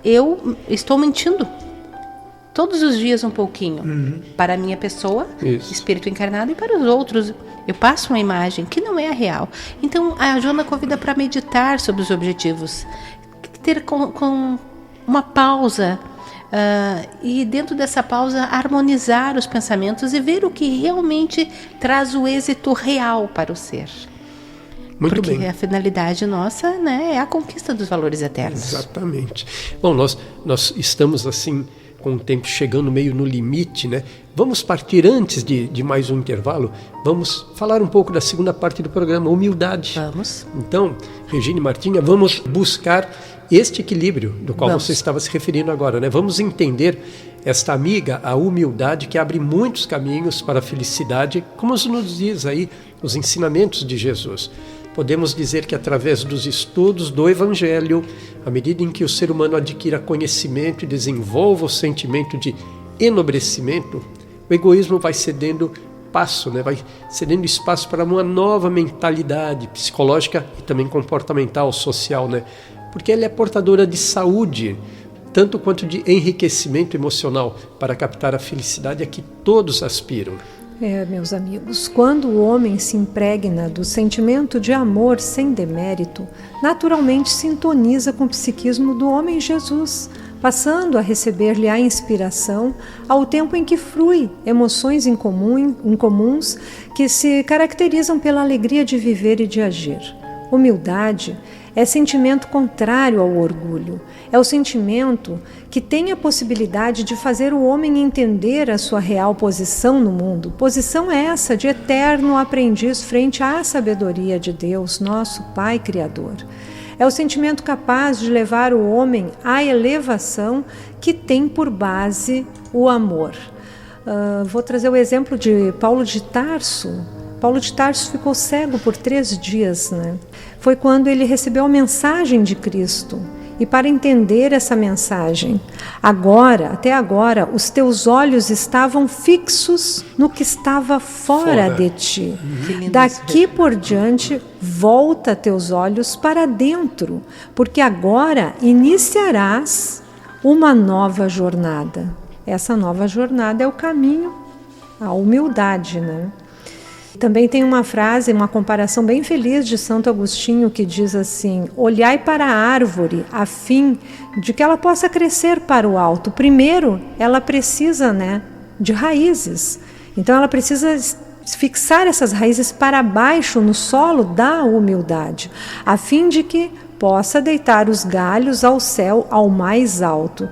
C: Eu estou mentindo todos os dias um pouquinho para a minha pessoa, espírito encarnado, e para os outros. Eu passo uma imagem que não é a real. Então, a Joana convida para meditar sobre os objetivos, ter com uma pausa, e dentro dessa pausa harmonizar os pensamentos e ver o que realmente traz o êxito real para o ser.
A: Muito
C: Porque
A: bem.
C: a finalidade nossa, né, é a conquista dos valores eternos.
A: Exatamente. Bom, nós estamos assim com o tempo chegando meio no limite, né? Vamos partir antes de mais um intervalo. Vamos falar um pouco da segunda parte do programa, humildade.
C: Vamos.
A: Então, Regina e Martinha, vamos buscar este equilíbrio do qual você estava se referindo agora, né? Vamos entender esta amiga, a humildade, que abre muitos caminhos para a felicidade, como nos diz aí os ensinamentos de Jesus. Podemos dizer que através dos estudos do Evangelho, à medida em que o ser humano adquira conhecimento e desenvolva o sentimento de enobrecimento, o egoísmo vai cedendo passo, né? Vai cedendo espaço para uma nova mentalidade psicológica e também comportamental, social, né? Porque ela é portadora de saúde, tanto quanto de enriquecimento emocional, para captar a felicidade a que todos aspiram.
B: Meus amigos, quando o homem se impregna do sentimento de amor sem demérito, naturalmente sintoniza com o psiquismo do homem Jesus, passando a receber-lhe a inspiração ao tempo em que flui emoções incomuns que se caracterizam pela alegria de viver e de agir. Humildade é sentimento contrário ao orgulho. É o sentimento que tem a possibilidade de fazer o homem entender a sua real posição no mundo. Posição essa de eterno aprendiz frente à sabedoria de Deus, nosso Pai Criador. É o sentimento capaz de levar o homem à elevação que tem por base o amor. Vou trazer o exemplo de Paulo de Tarso. Paulo de Tarso ficou cego por 3 dias, né? Foi quando ele recebeu a mensagem de Cristo. E para entender essa mensagem, até agora, os teus olhos estavam fixos no que estava fora de ti. Daqui por diante, volta teus olhos para dentro, porque agora iniciarás uma nova jornada. Essa nova jornada é o caminho à humildade, né? Também tem uma frase, uma comparação bem feliz de Santo Agostinho que diz assim: olhai para a árvore a fim de que ela possa crescer para o alto. Primeiro, ela precisa, de raízes. Então ela precisa fixar essas raízes para baixo no solo da humildade, a fim de que possa deitar os galhos ao céu, ao mais alto.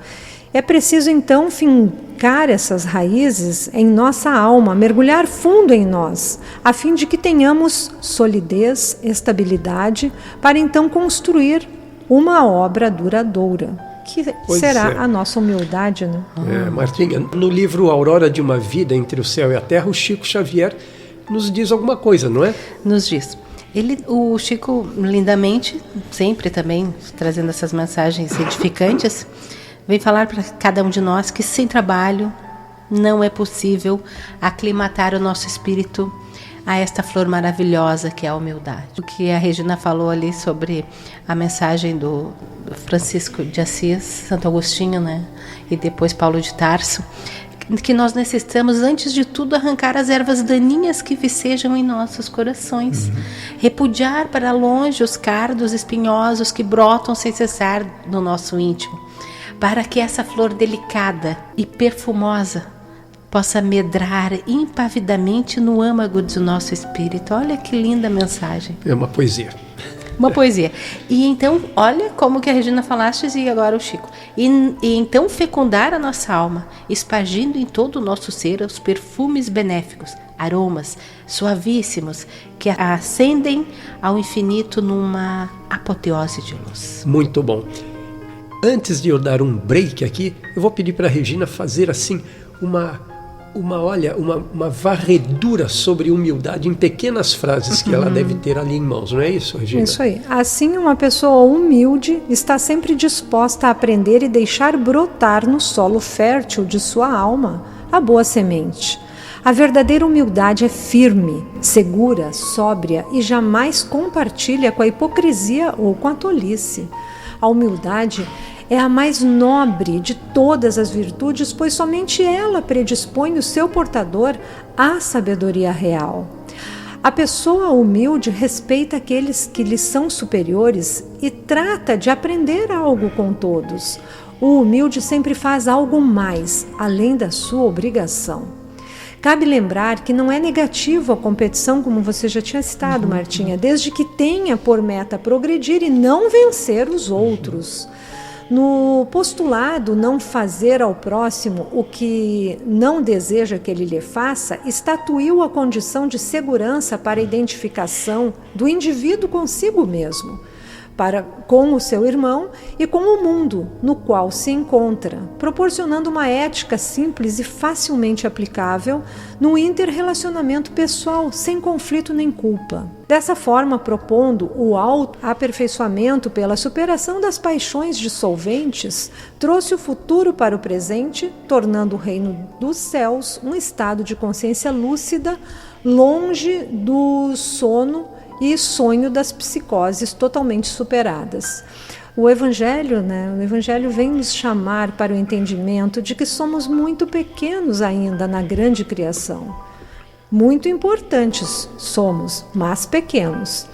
B: É preciso então fincar essas raízes em nossa alma, mergulhar fundo em nós, a fim de que tenhamos solidez, estabilidade, para então construir uma obra duradoura, que será a nossa humildade, né?
A: Martinha, no livro Aurora de uma Vida entre o Céu e a Terra, o Chico Xavier nos diz alguma coisa, não é?
C: Nos diz. O Chico, lindamente, sempre também trazendo essas mensagens edificantes, vem falar para cada um de nós que sem trabalho não é possível aclimatar o nosso espírito a esta flor maravilhosa que é a humildade. O que a Regina falou ali sobre a mensagem do Francisco de Assis, Santo Agostinho, né? E depois Paulo de Tarso, que nós necessitamos, antes de tudo, arrancar as ervas daninhas que vicejam em nossos corações. Repudiar para longe os cardos espinhosos que brotam sem cessar no nosso íntimo, para que essa flor delicada e perfumosa possa medrar impavidamente no âmago do nosso espírito. Olha que linda mensagem.
A: É uma poesia.
C: Uma poesia. E então, olha como que a Regina falaste e agora o Chico. E então fecundar a nossa alma, espargindo em todo o nosso ser os perfumes benéficos, aromas suavíssimos que ascendem ao infinito numa apoteose de luz.
A: Muito bom. Antes de eu dar um break aqui, eu vou pedir para a Regina fazer assim uma varredura sobre humildade em pequenas frases que ela deve ter ali em mãos, não é isso, Regina?
B: Isso aí. Assim, uma pessoa humilde está sempre disposta a aprender e deixar brotar no solo fértil de sua alma a boa semente. A verdadeira humildade é firme, segura, sóbria e jamais compartilha com a hipocrisia ou com a tolice. A humildade é a mais nobre de todas as virtudes, pois somente ela predispõe o seu portador à sabedoria real. A pessoa humilde respeita aqueles que lhe são superiores e trata de aprender algo com todos. O humilde sempre faz algo mais, além da sua obrigação. Cabe lembrar que não é negativo a competição, como você já tinha citado, Martinha, desde que tenha por meta progredir e não vencer os outros. No postulado não fazer ao próximo o que não deseja que ele lhe faça, estatuiu a condição de segurança para a identificação do indivíduo consigo mesmo, com o seu irmão e com o mundo no qual se encontra, proporcionando uma ética simples e facilmente aplicável no interrelacionamento pessoal, sem conflito nem culpa. Dessa forma, propondo o autoaperfeiçoamento pela superação das paixões dissolventes, trouxe o futuro para o presente, tornando o reino dos céus um estado de consciência lúcida, longe do sono e sonho das psicoses totalmente superadas. O Evangelho vem nos chamar para o entendimento de que somos muito pequenos ainda na grande criação. Muito importantes somos, mas pequenos.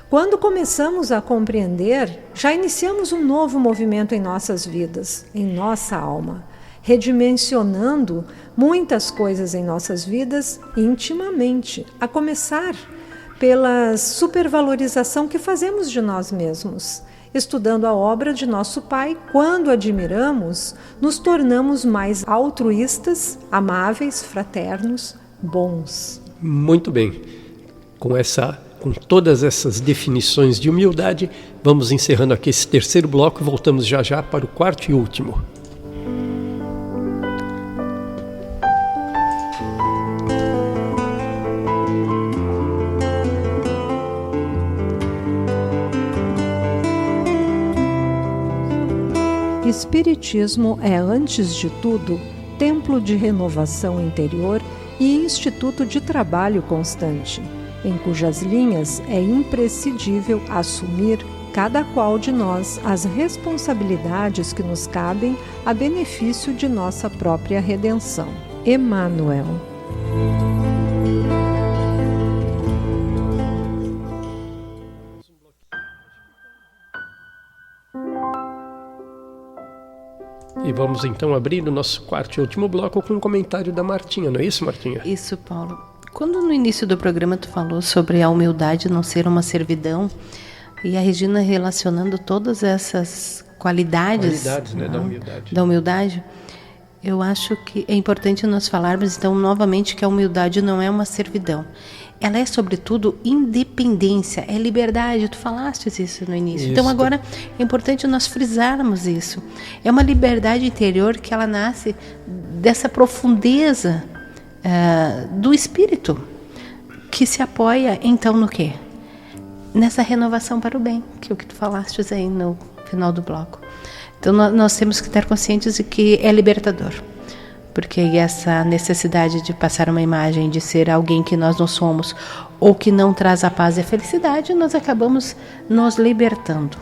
B: Quando começamos a compreender, já iniciamos um novo movimento em nossas vidas, em nossa alma, redimensionando muitas coisas em nossas vidas intimamente, a começar pela supervalorização que fazemos de nós mesmos. Estudando a obra de nosso Pai, quando admiramos, nos tornamos mais altruístas, amáveis, fraternos, bons.
A: Muito bem. Com todas essas definições de humildade, vamos encerrando aqui esse terceiro bloco e voltamos já já para o quarto e último.
B: Espiritismo é, antes de tudo, templo de renovação interior e instituto de trabalho constante, em cujas linhas é imprescindível assumir, cada qual de nós, as responsabilidades que nos cabem a benefício de nossa própria redenção. Emmanuel.
A: E vamos então abrir o nosso quarto e último bloco com um comentário da Martinha, não é isso, Martinha?
C: Isso, Paulo. Quando no início do programa tu falou sobre a humildade não ser uma servidão, e a Regina relacionando todas essas qualidades
A: né,
C: da humildade, eu acho que é importante nós falarmos então novamente que a humildade não é uma servidão. Ela é, sobretudo, independência, é liberdade. Tu falaste isso no início. Isso. Então, agora, é importante nós frisarmos isso. É uma liberdade interior que ela nasce dessa profundeza do espírito, que se apoia, então, no quê? Nessa renovação para o bem, que é o que tu falaste aí no final do bloco. Então, nós temos que estar conscientes de que é libertador. Porque essa necessidade de passar uma imagem, de ser alguém que nós não somos, ou que não traz a paz e a felicidade, nós acabamos nos libertando.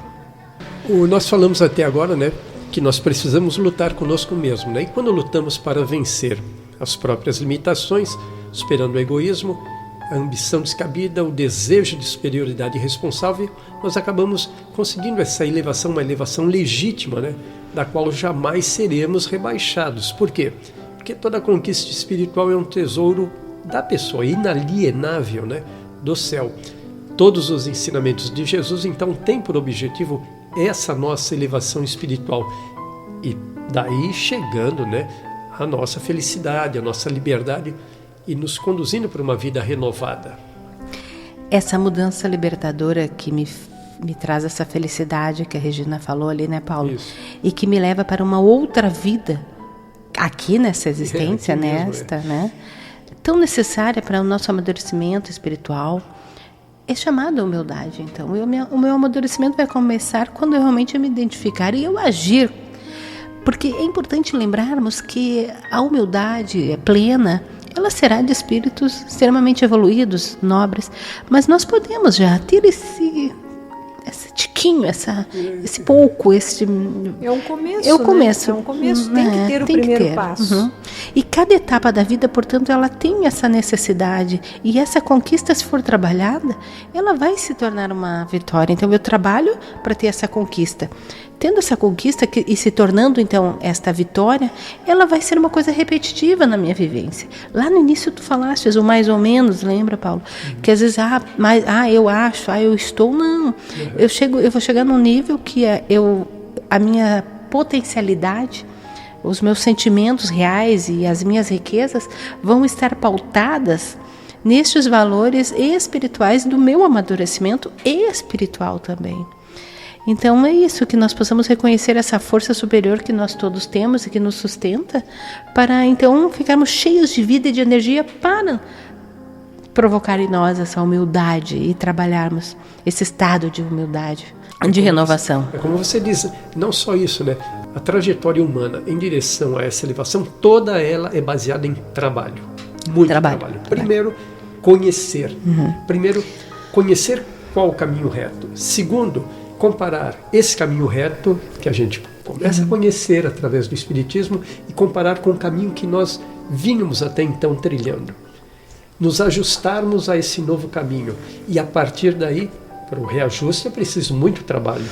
A: Nós falamos até agora, né, que nós precisamos lutar conosco mesmo, né? E quando lutamos para vencer as próprias limitações, superando o egoísmo, a ambição descabida, o desejo de superioridade irresponsável, nós acabamos conseguindo essa elevação, uma elevação legítima, né, da qual jamais seremos rebaixados. Por quê? Porque toda conquista espiritual é um tesouro da pessoa, inalienável, né, do céu. Todos os ensinamentos de Jesus, então, têm por objetivo essa nossa elevação espiritual. E daí chegando, né, a nossa felicidade, a nossa liberdade e nos conduzindo para uma vida renovada.
C: Essa mudança libertadora que me traz essa felicidade que a Regina falou ali, né, Paulo?
A: Isso.
C: E que me leva para uma outra vida aqui nessa existência, né? Tão necessária para o nosso amadurecimento espiritual. É chamada humildade, então. O meu amadurecimento vai começar quando eu realmente me identificar e eu agir. Porque é importante lembrarmos que a humildade plena, ela será de espíritos extremamente evoluídos, nobres, mas nós podemos já ter esse tiquinho, esse pouco,
B: É um começo,
C: É o começo.
B: Né? É um começo, tem que ter o primeiro passo.
C: Uhum. E cada etapa da vida, portanto, ela tem essa necessidade. E essa conquista, se for trabalhada, ela vai se tornar uma vitória. Então, eu trabalho para ter essa conquista. tendo essa conquista e se tornando, então, esta vitória, ela vai ser uma coisa repetitiva na minha vivência. Lá no início tu falaste o mais ou menos, lembra, Paulo? Que às vezes, eu acho, eu estou, não. Eu vou chegar num nível que a minha potencialidade, os meus sentimentos reais e as minhas riquezas vão estar pautadas nestes valores espirituais do meu amadurecimento e espiritual também. Então é isso, que nós possamos reconhecer essa força superior que nós todos temos e que nos sustenta, para então ficarmos cheios de vida e de energia para provocar em nós essa humildade e trabalharmos esse estado de humildade, de renovação.
A: É como você diz, não só isso, né? A trajetória humana em direção a essa elevação, toda ela é baseada em trabalho. Muito trabalho. Primeiro, conhecer. Primeiro, conhecer qual o caminho reto. Segundo, comparar esse caminho reto, que a gente começa a conhecer através do Espiritismo, e comparar com o caminho que nós vínhamos até então trilhando. Nos ajustarmos a esse novo caminho. E a partir daí, para o reajuste, é preciso muito trabalho.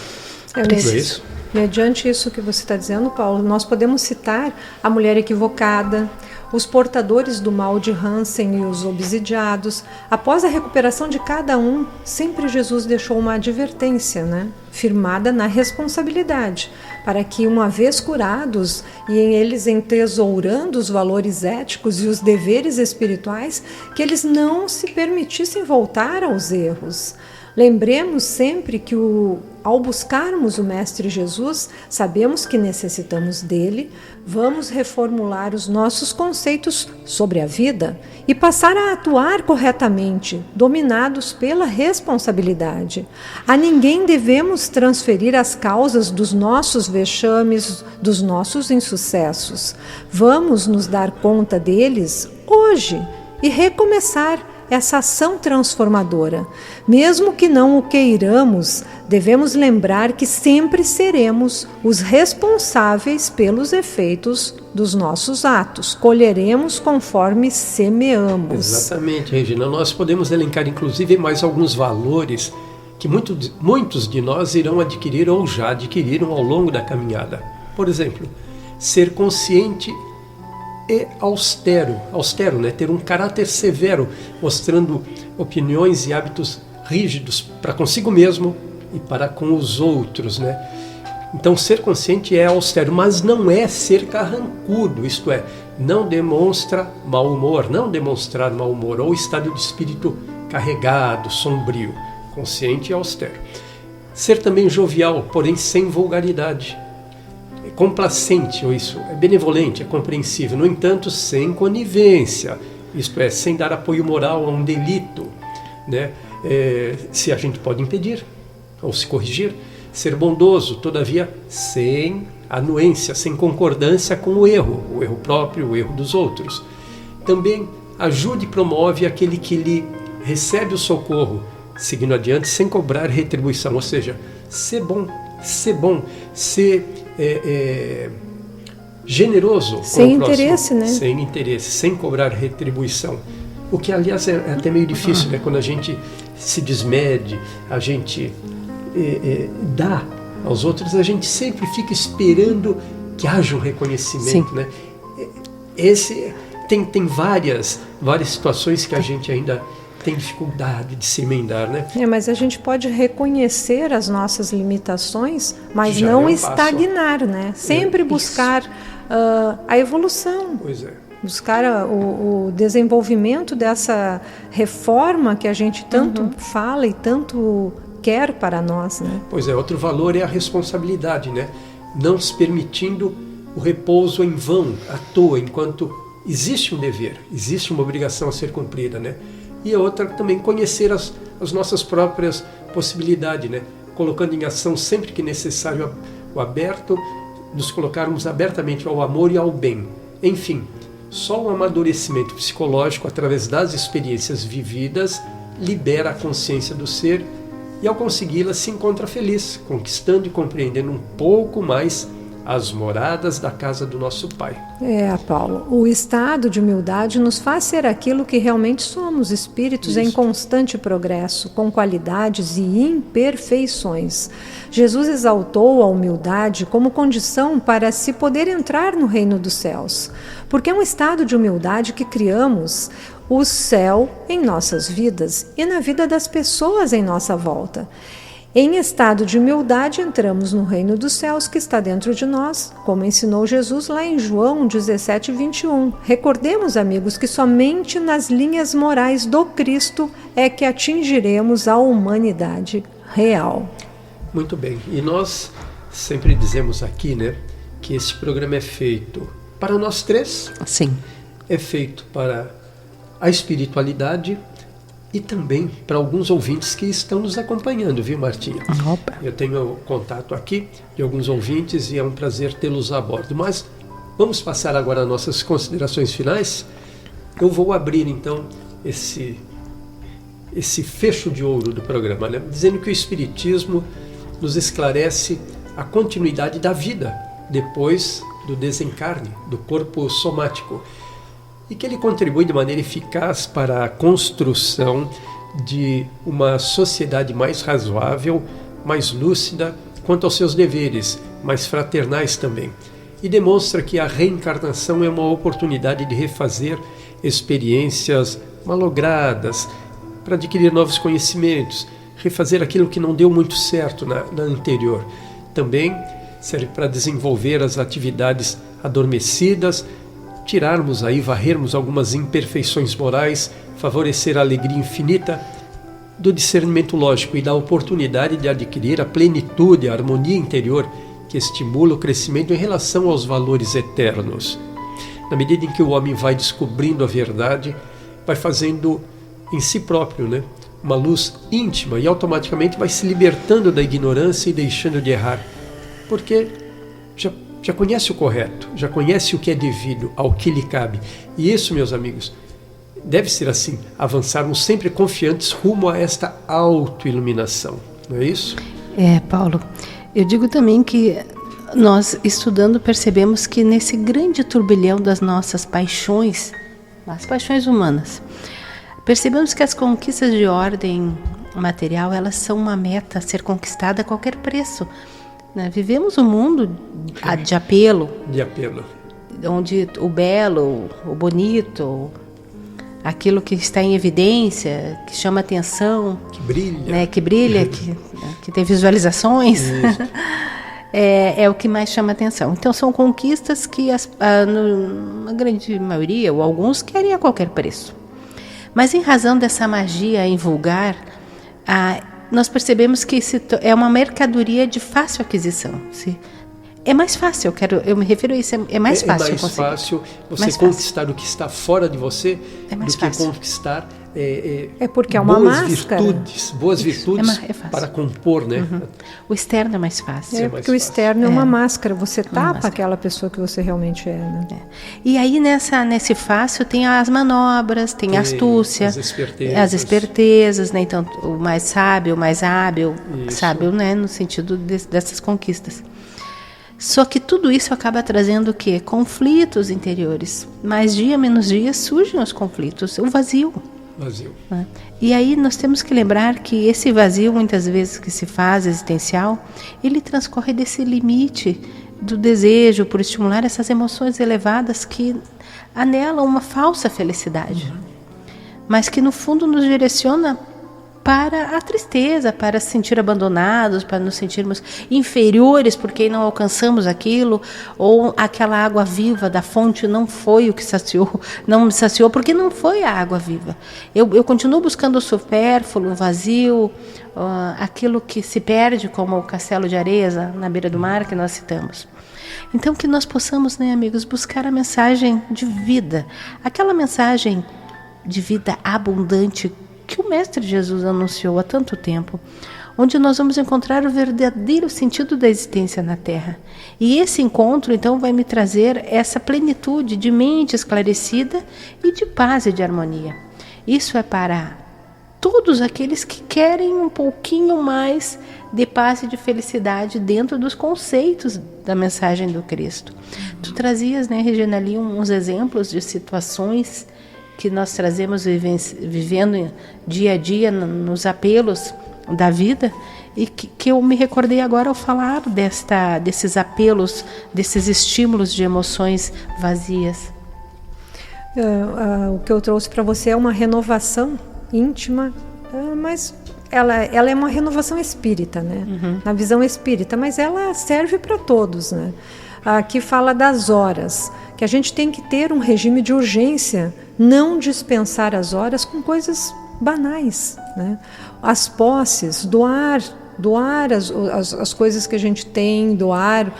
B: Isso. Mediante isso que você está dizendo, Paulo, nós podemos citar a mulher equivocada, os portadores do mal de Hansen e os obsidiados. Após a recuperação de cada um, sempre Jesus deixou uma advertência, né? Firmada na responsabilidade, para que, uma vez curados e em eles entesourando os valores éticos e os deveres espirituais, que eles não se permitissem voltar aos erros. Lembremos sempre que ao buscarmos o Mestre Jesus, sabemos que necessitamos dele, vamos reformular os nossos conceitos sobre a vida e passar a atuar corretamente, dominados pela responsabilidade. A ninguém devemos transferir as causas dos nossos vexames, dos nossos insucessos. Vamos nos dar conta deles hoje e recomeçar essa ação transformadora. Mesmo que não o queiramos, devemos lembrar que sempre seremos os responsáveis pelos efeitos dos nossos atos. Colheremos conforme semeamos.
A: Exatamente, Regina. Nós podemos elencar, inclusive, mais alguns valores que muitos de nós irão adquirir ou já adquiriram ao longo da caminhada. Por exemplo, ser consciente e austero, né? Ter um caráter severo, mostrando opiniões e hábitos rígidos para consigo mesmo e para com os outros, né? Então, ser consciente é austero, mas não é ser carrancudo, isto é, não demonstra mau humor, não demonstrar mau humor ou estado de espírito carregado, sombrio. Consciente e austero. Ser também jovial, porém sem vulgaridade. Complacente, ou isso, é benevolente, é compreensível, no entanto, sem conivência, isto é, sem dar apoio moral a um delito, né? Se a gente pode impedir ou se corrigir. Ser bondoso, todavia, sem anuência, sem concordância com o erro próprio, o erro dos outros. Ser ajude e promove aquele que lhe recebe o socorro, seguindo adiante sem cobrar retribuição, ou seja, ser bom, ser generoso,
B: sem interesse, né?
A: Sem interesse, sem cobrar retribuição. O que, aliás, é até meio difícil, né? Quando a gente se desmede, a gente dá aos outros, a gente sempre fica esperando que haja um reconhecimento, né? Tem várias situações que a gente ainda tem dificuldade de se emendar, né?
B: Mas a gente pode reconhecer as nossas limitações, mas não estagnar, né? Sempre buscar a evolução.
A: Pois é.
B: Buscar o desenvolvimento dessa reforma que a gente tanto fala e tanto quer para nós, né?
A: Pois é, outro valor é a responsabilidade, né? Não se permitindo o repouso em vão, à toa, enquanto existe um dever, existe uma obrigação a ser cumprida, né? E a outra também, conhecer as nossas próprias possibilidades, né? Colocando em ação sempre que necessário o aberto, nos colocarmos abertamente ao amor e ao bem. Enfim, só o amadurecimento psicológico através das experiências vividas libera a consciência do ser e, ao consegui-la, se encontra feliz, conquistando e compreendendo um pouco mais as moradas da casa do nosso Pai.
B: Paulo, o estado de humildade nos faz ser aquilo que realmente somos, espíritos em constante progresso, com qualidades e imperfeições. Jesus exaltou a humildade como condição para se poder entrar no reino dos céus, porque é um estado de humildade que criamos o céu em nossas vidas e na vida das pessoas em nossa volta. Em estado de humildade, entramos no reino dos céus que está dentro de nós, como ensinou Jesus lá em João 17, 21. Recordemos, amigos, que somente nas linhas morais do Cristo é que atingiremos a humanidade real.
A: Muito bem. E nós sempre dizemos aqui, né, que esse programa é feito para nós três.
C: Sim.
A: É feito para a espiritualidade e também para alguns ouvintes que estão nos acompanhando, viu, Martinha?
C: Opa.
A: Eu tenho contato aqui de alguns ouvintes e é um prazer tê-los a bordo. Mas vamos passar agora às nossas considerações finais. Eu vou abrir, então, esse fecho de ouro do programa, né? Dizendo que o Espiritismo nos esclarece a continuidade da vida depois do desencarne do corpo somático, e que ele contribui de maneira eficaz para a construção de uma sociedade mais razoável, mais lúcida quanto aos seus deveres, mais fraternais também. E demonstra que a reencarnação é uma oportunidade de refazer experiências malogradas, para adquirir novos conhecimentos, refazer aquilo que não deu muito certo na anterior. Também serve para desenvolver as atividades adormecidas, varrermos algumas imperfeições morais, favorecer a alegria infinita do discernimento lógico e da oportunidade de adquirir a plenitude, a harmonia interior que estimula o crescimento em relação aos valores eternos. Na medida em que o homem vai descobrindo a verdade, vai fazendo em si próprio, né, uma luz íntima e automaticamente vai se libertando da ignorância e deixando de errar, porque já conhece o correto, já conhece o que é devido ao que lhe cabe. E isso, meus amigos, deve ser assim, avançarmos sempre confiantes rumo a esta autoiluminação, não é isso?
C: Paulo, eu digo também que nós, estudando, percebemos que nesse grande turbilhão das nossas paixões, as paixões humanas, percebemos que as conquistas de ordem material, elas são uma meta a ser conquistada a qualquer preço. Vivemos um mundo de apelo, onde o belo, o bonito, aquilo que está em evidência, que chama atenção, que brilha, que tem visualizações, é o que mais chama atenção. Então são conquistas que a grande maioria, ou alguns, querem a qualquer preço. Mas em razão dessa magia em vulgar, nós percebemos que é uma mercadoria de fácil aquisição. É mais fácil, eu me refiro a isso, é mais fácil.
A: É mais fácil você conquistar o que está fora de você do que conquistar
B: porque é uma máscara.
A: Boas virtudes para compor, né?
C: Uhum. O externo é mais fácil.
B: Porque o externo é uma máscara, você tapa aquela pessoa que você realmente é, né?
C: E aí nesse fácil tem as manobras, tem a astúcia, as espertezas, né? Então o mais sábio, o mais hábil, sábio, né? No sentido dessas conquistas. Só que tudo isso acaba trazendo o quê? Conflitos interiores. Mais dia, menos dia, surgem os conflitos, o vazio. Né? E aí nós temos que lembrar que esse vazio, muitas vezes que se faz existencial, ele transcorre desse limite do desejo por estimular essas emoções elevadas que anelam uma falsa felicidade, mas que no fundo nos direciona para a tristeza, para se sentir abandonados, para nos sentirmos inferiores porque não alcançamos aquilo, ou aquela água viva da fonte não foi o que saciou, não me saciou porque não foi a água viva. Eu continuo buscando o supérfluo, o vazio, aquilo que se perde, como o castelo de areia na beira do mar que nós citamos. Então que nós possamos, né, amigos, buscar a mensagem de vida, aquela mensagem de vida abundante que o Mestre Jesus anunciou há tanto tempo, onde nós vamos encontrar o verdadeiro sentido da existência na Terra. E esse encontro, então, vai me trazer essa plenitude de mente esclarecida e de paz e de harmonia. Isso é para todos aqueles que querem um pouquinho mais de paz e de felicidade dentro dos conceitos da mensagem do Cristo. Tu trazias, né, Regina, ali uns exemplos de situações que nós trazemos vivendo dia a dia nos apelos da vida, e que eu me recordei agora ao falar desses apelos, desses estímulos de emoções vazias.
B: O que eu trouxe para você é uma renovação íntima, mas ela é uma renovação espírita, né? Na visão espírita, mas ela serve para todos, né? Aqui fala das horas, que a gente tem que ter um regime de urgência, não dispensar as horas com coisas banais, né? As posses, doar as coisas que a gente tem, doar.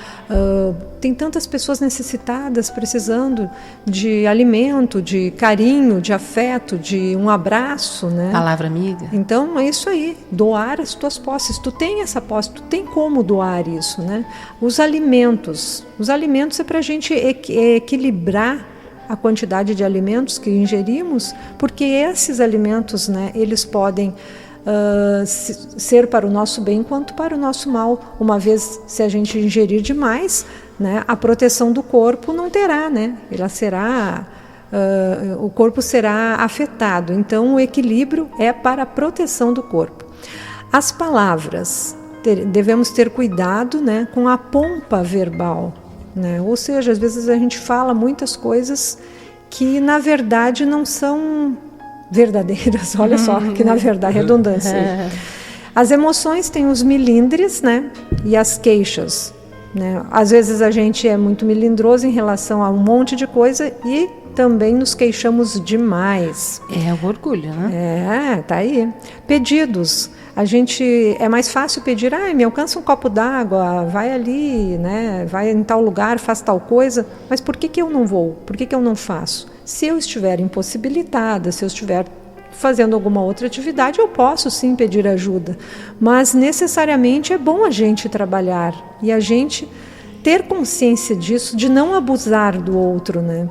B: Tem tantas pessoas necessitadas, precisando de alimento, de carinho, de afeto, de um abraço, né?
C: Palavra amiga.
B: Então é isso aí, doar as tuas posses. Tu tem essa posse, tu tem como doar isso, né? Os alimentos é para a gente equilibrar a quantidade de alimentos que ingerimos, porque esses alimentos, né, eles podem ser para o nosso bem quanto para o nosso mal. Uma vez, se a gente ingerir demais, né, a proteção do corpo não terá, né? Ela será, o corpo será afetado. Então, o equilíbrio é para a proteção do corpo. As palavras, devemos ter cuidado, né, com a pompa verbal, né? Ou seja, às vezes a gente fala muitas coisas que na verdade não são verdadeiras. Olha só, que na verdade, redundância. As emoções têm os melindres, né? E as queixas, né? Às vezes a gente é muito melindroso em relação a um monte de coisa e também nos queixamos demais.
C: É o orgulho, né?
B: Tá aí. Pedidos. É mais fácil pedir, me alcança um copo d'água, vai ali, né? Vai em tal lugar, faz tal coisa. Mas por que eu não vou? Por que eu não faço? Se eu estiver impossibilitada, se eu estiver fazendo alguma outra atividade, eu posso sim pedir ajuda. Mas necessariamente é bom a gente trabalhar e a gente ter consciência disso, de não abusar do outro, né?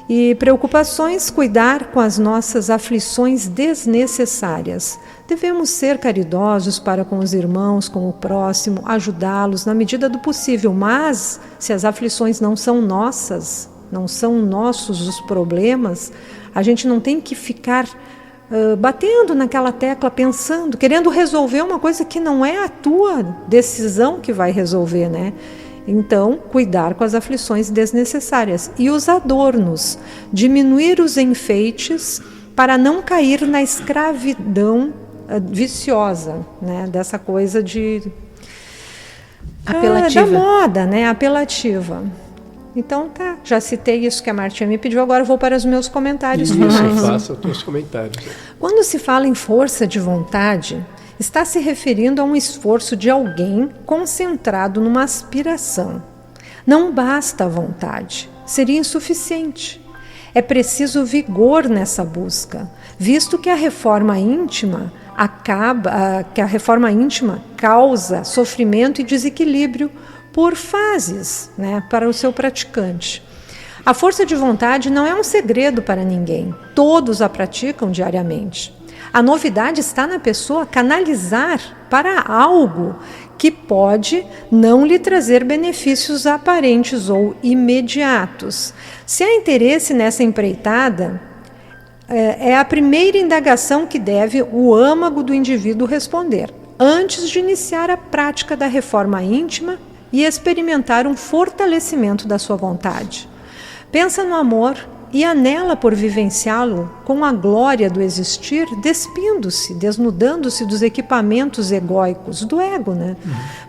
B: E preocupações, cuidar com as nossas aflições desnecessárias. Devemos ser caridosos para com os irmãos, com o próximo, ajudá-los na medida do possível. Mas, se as aflições não são nossas, não são nossos os problemas, a gente não tem que ficar batendo naquela tecla, pensando, querendo resolver uma coisa que não é a tua decisão que vai resolver, né? Então, cuidar com as aflições desnecessárias. E os adornos, diminuir os enfeites para não cair na escravidão viciosa, né? Dessa coisa de
C: apelativa.
B: Da moda, né? Apelativa. Então tá, já citei isso que a Martinha me pediu, agora vou para os meus comentários finais.
A: Faça os teus comentários.
B: Quando se fala em força de vontade, está se referindo a um esforço de alguém concentrado numa aspiração. Não basta a vontade, seria insuficiente. É preciso vigor nessa busca, visto que a reforma íntima causa sofrimento e desequilíbrio por fases, né, para o seu praticante. A força de vontade não é um segredo para ninguém, todos a praticam diariamente. A novidade está na pessoa canalizar para algo que pode não lhe trazer benefícios aparentes ou imediatos. Se há interesse nessa empreitada, é a primeira indagação que deve o âmago do indivíduo responder, antes de iniciar a prática da reforma íntima e experimentar um fortalecimento da sua vontade. Pensa no amor e anela por vivenciá-lo com a glória do existir, despindo-se, desnudando-se dos equipamentos egóicos, do ego, né?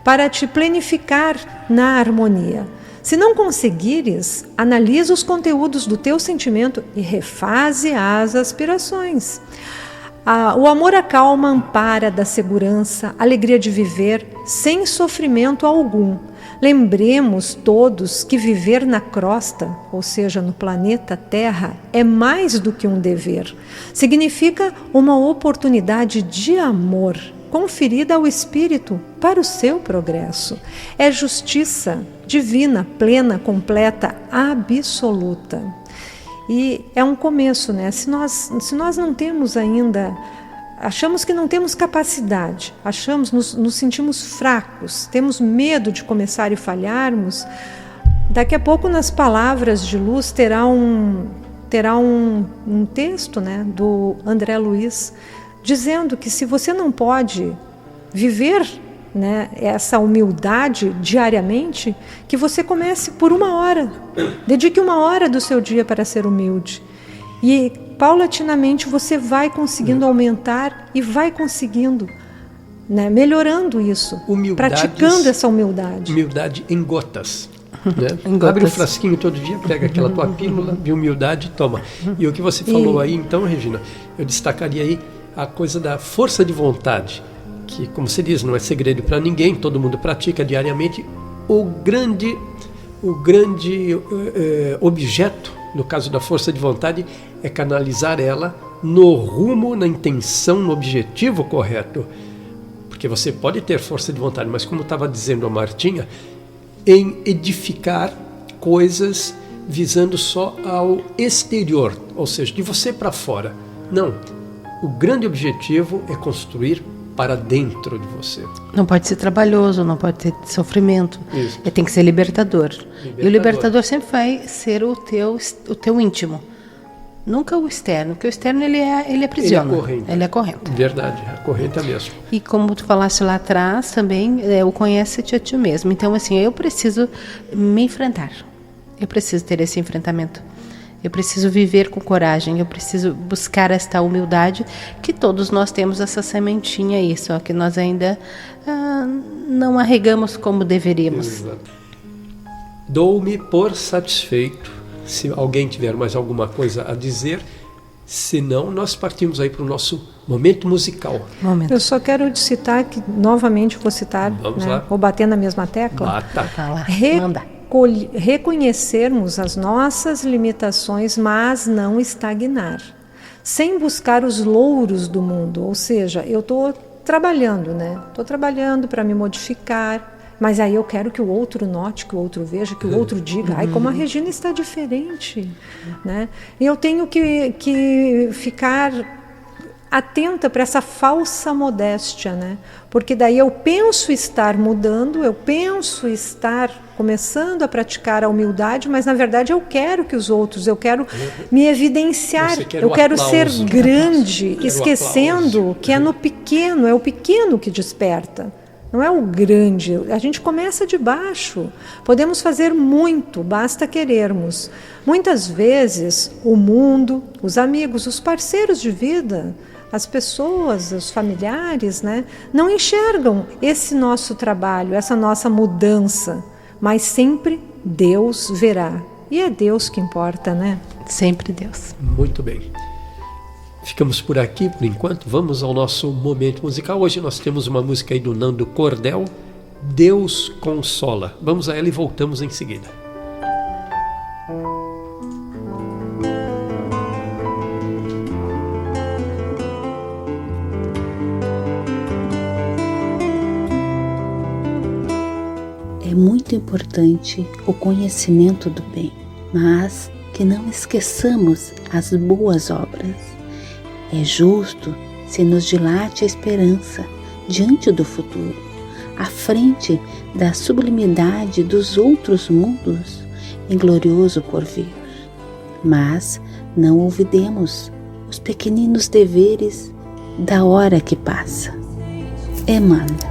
B: Para te planificar na harmonia. Se não conseguires, analisa os conteúdos do teu sentimento e refaze as aspirações. O amor acalma, ampara, dá segurança, alegria de viver, sem sofrimento algum. Lembremos todos que viver na crosta, ou seja, no planeta Terra, é mais do que um dever. Significa uma oportunidade de amor, conferida ao espírito para o seu progresso. É justiça divina, plena, completa, absoluta. E é um começo, né? Se nós não temos ainda achamos que não temos capacidade, nos sentimos fracos, temos medo de começar e falharmos, daqui a pouco nas palavras de luz terá um texto, né, do André Luiz, dizendo que se você não pode viver, né, essa humildade diariamente, que você comece por 1 hora, dedique 1 hora do seu dia para ser humilde, e paulatinamente você vai conseguindo aumentar e vai conseguindo, né, melhorando isso, praticando essa humildade.
A: Humildade em gotas. Né? Abre um frasquinho todo dia, pega aquela tua pílula de humildade e toma. E o que você falou aí, então, Regina, eu destacaria aí a coisa da força de vontade, que, como se diz, não é segredo para ninguém, todo mundo pratica diariamente. O grande objeto, no caso da força de vontade, é canalizar ela no rumo, na intenção, no objetivo correto. Porque você pode ter força de vontade, mas como estava dizendo a Martinha, em edificar coisas visando só ao exterior, ou seja, de você para fora. Não, o grande objetivo é construir para dentro de você.
C: Não pode ser trabalhoso, não pode ter sofrimento.
A: Isso.
C: Tem que ser libertador. E o libertador sempre vai ser o teu íntimo. Nunca o externo, porque o externo ele aprisiona. Ele é corrente.
A: Verdade, é corrente mesmo.
C: E como tu falaste lá atrás também, o conhece-te a ti mesmo. Então assim, eu preciso me enfrentar. Eu preciso ter esse enfrentamento. Eu preciso viver com coragem, eu preciso buscar esta humildade, que todos nós temos essa sementinha aí, só que nós ainda não arregamos como deveríamos.
A: Exato. Dou-me por satisfeito. Se alguém tiver mais alguma coisa a dizer, senão nós partimos aí para o nosso momento musical.
B: Eu só quero citar, que novamente vou citar,
A: Vamos
B: né?
A: lá.
B: Vou bater na mesma tecla.
A: Bata.
C: Fala, manda.
B: Reconhecermos as nossas limitações, mas não estagnar, sem buscar os louros do mundo. Ou seja, eu estou trabalhando, né? Estou trabalhando para me modificar, mas aí eu quero que o outro note, que o outro veja, que o outro diga, ai, como a Regina está diferente, né? E eu tenho que ficar atenta para essa falsa modéstia, né? Porque daí eu penso estar mudando, eu penso estar começando a praticar a humildade, mas na verdade eu quero que os outros, eu quero me evidenciar, eu quero ser grande, esquecendo que é no pequeno, é o pequeno que desperta. Não é o grande, a gente começa de baixo. Podemos fazer muito, basta querermos. Muitas vezes o mundo, os amigos, os parceiros de vida, as pessoas, os familiares, né, não enxergam esse nosso trabalho, essa nossa mudança, mas sempre Deus verá. E é Deus que importa, né?
C: Sempre Deus.
A: Muito bem. Ficamos por aqui por enquanto. Vamos ao nosso momento musical. Hoje nós temos uma música aí do Nando Cordel, Deus Consola. Vamos a ela e voltamos em seguida.
D: É muito importante o conhecimento do bem, mas que não esqueçamos as boas obras. É justo se nos dilate a esperança diante do futuro, à frente da sublimidade dos outros mundos em glorioso porvir. Mas não olvidemos os pequeninos deveres da hora que passa. Emmanuel.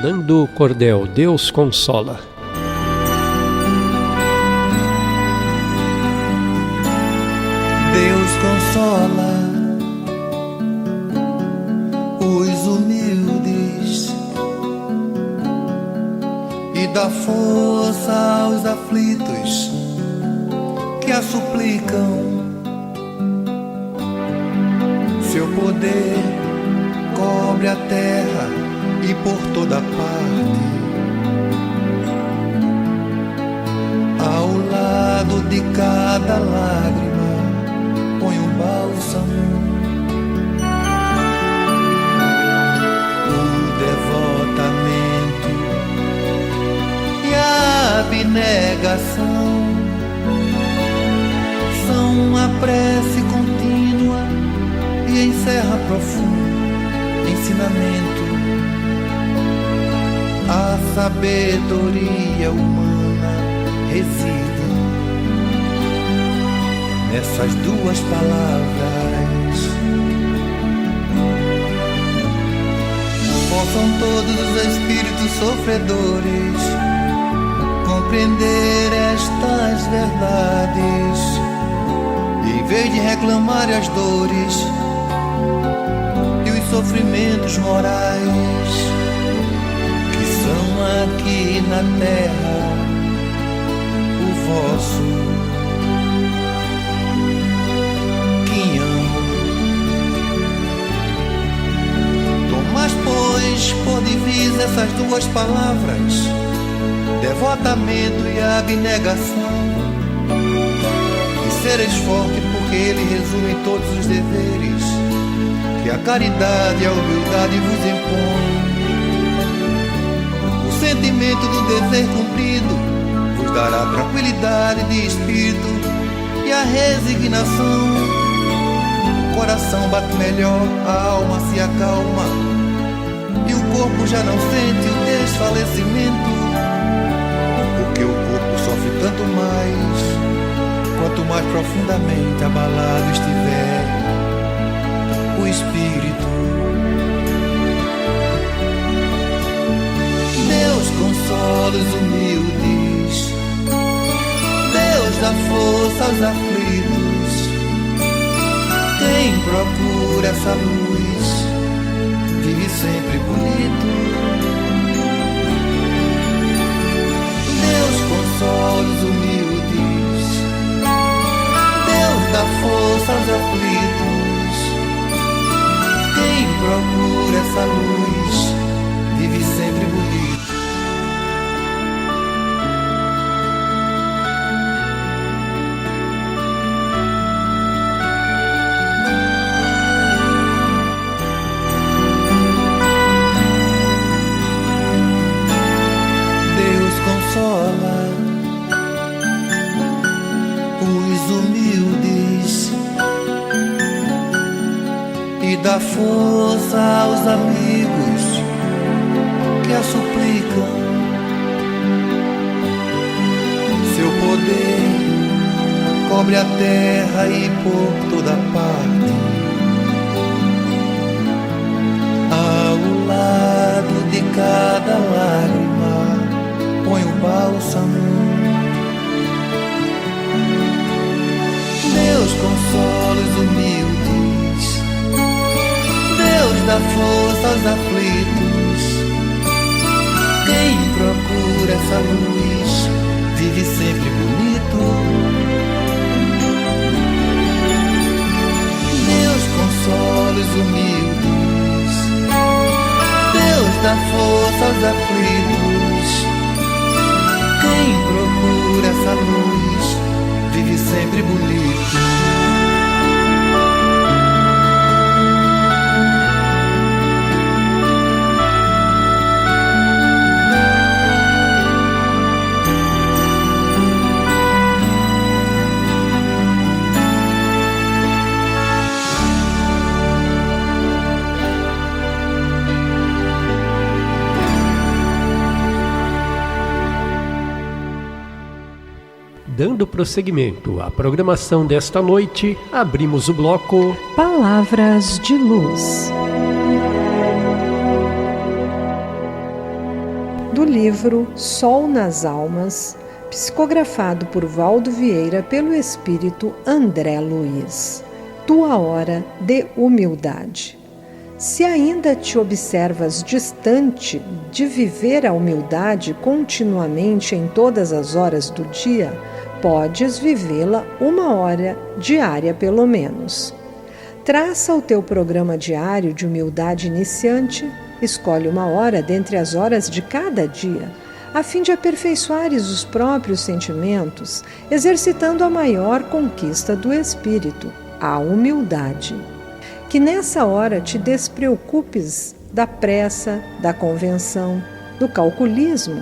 A: Nando Cordel, Deus Consola.
E: Deus consola os humildes e dá força aos aflitos que a suplicam. Seu poder cobre a terra e por toda parte, ao lado de cada lágrima, põe um bálsamo abnegação são a prece contínua e encerra profundo ensinamento. A sabedoria humana reside nessas duas palavras. Possam todos os espíritos sofredores compreender estas verdades, e em vez de reclamar as dores e os sofrimentos morais que são aqui na terra o vosso quinhão. Tomás, pois, por divisa essas duas palavras, devotamento e abnegação, e sereis forte, porque ele resume todos os deveres que a caridade e a humildade vos impõem. O sentimento do dever cumprido vos dará tranquilidade de espírito e a resignação. O coração bate melhor, a alma se acalma e o corpo já não sente o desfalecimento, porque o corpo sofre tanto mais quanto mais profundamente abalado estiver o espírito. Deus consola os humildes, Deus dá força aos aflitos. Quem procura essa luz vive sempre bonito. Deus consola os humildes, Deus dá força aos aflitos. Quem procura essa luz vive sempre bonito. Deus consola os humildes e dá força aos amigos que a suplicam. Seu poder cobre a terra e por toda parte. Ao lado de cada lágrima põe o bálsamo. Deus consola os humildes, Deus dá força aos aflitos. Quem procura essa luz vive sempre bonito. Deus consola os humildes, Deus dá força aos aflitos. Quem procura essa luz vive sempre bonito.
A: Dando prosseguimento à programação desta noite, abrimos o bloco
B: Palavras de Luz. Do livro Sol nas Almas, psicografado por Valdo Vieira pelo espírito André Luiz. Tua hora de humildade. Se ainda te observas distante de viver a humildade continuamente em todas as horas do dia, podes vivê-la 1 hora diária pelo menos. Traça o teu programa diário de humildade iniciante, escolhe 1 hora dentre as horas de cada dia, a fim de aperfeiçoares os próprios sentimentos, exercitando a maior conquista do espírito, a humildade. Que nessa hora te despreocupes da pressa, da convenção, do calculismo,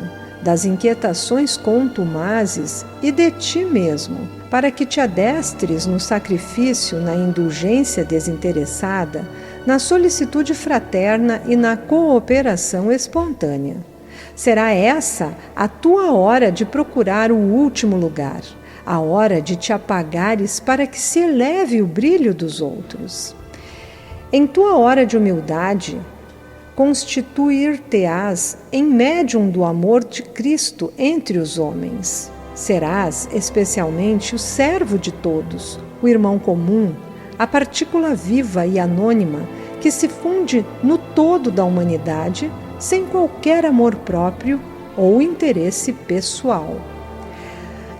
B: das inquietações contumazes e de ti mesmo, para que te adestres no sacrifício, na indulgência desinteressada, na solicitude fraterna e na cooperação espontânea. Será essa a tua hora de procurar o último lugar, a hora de te apagares para que se eleve o brilho dos outros. Em tua hora de humildade, constituir-te-ás em médium do amor de Cristo entre os homens. Serás especialmente o servo de todos, o irmão comum, a partícula viva e anônima que se funde no todo da humanidade sem qualquer amor próprio ou interesse pessoal.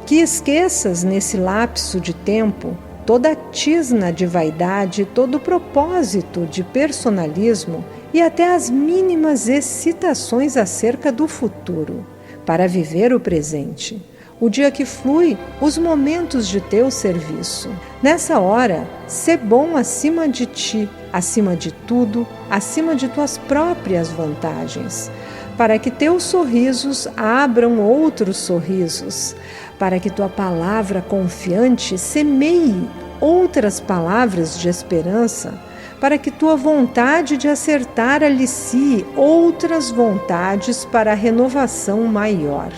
B: Que esqueças nesse lapso de tempo toda a tisna de vaidade, todo o propósito de personalismo e até as mínimas excitações acerca do futuro, para viver o presente, o dia que flui, os momentos de teu serviço. Nessa hora, sê bom acima de ti, acima de tudo, acima de tuas próprias vantagens, para que teus sorrisos abram outros sorrisos, para que tua palavra confiante semeie outras palavras de esperança, para que tua vontade de acertar alicie outras vontades para a renovação maior.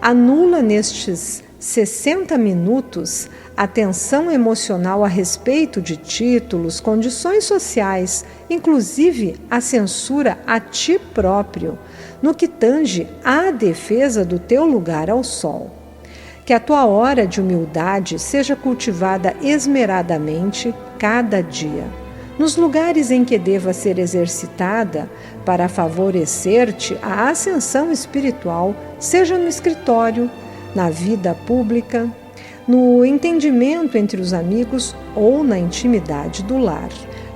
B: Anula nestes 60 minutos a tensão emocional a respeito de títulos, condições sociais, inclusive a censura a ti próprio, no que tange à defesa do teu lugar ao sol. Que a tua hora de humildade seja cultivada esmeradamente cada dia, nos lugares em que deva ser exercitada para favorecer-te a ascensão espiritual, seja no escritório, na vida pública, no entendimento entre os amigos ou na intimidade do lar.